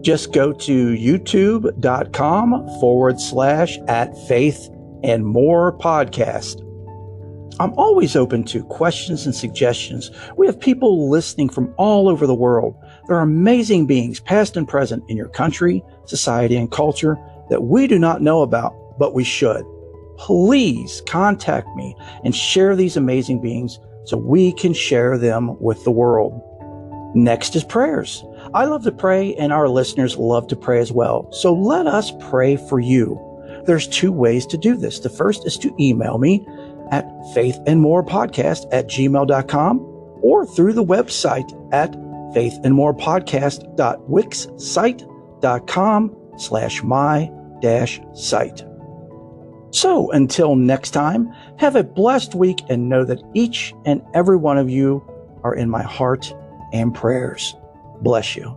A: Just go to youtube.com/@faithandmorepodcast. I'm always open to questions and suggestions. We have people listening from all over the world. There are amazing beings, past and present, in your country, society, and culture that we do not know about, but we should. Please contact me and share these amazing beings so we can share them with the world. Next is prayers. I love to pray, and our listeners love to pray as well. So let us pray for you. There's 2 ways to do this. The first is to email me at faithandmorepodcast@gmail.com or through the website at faithandmorepodcast.wixsite.com/my-site. So until next time, have a blessed week and know that each and every one of you are in my heart and prayers. Bless you.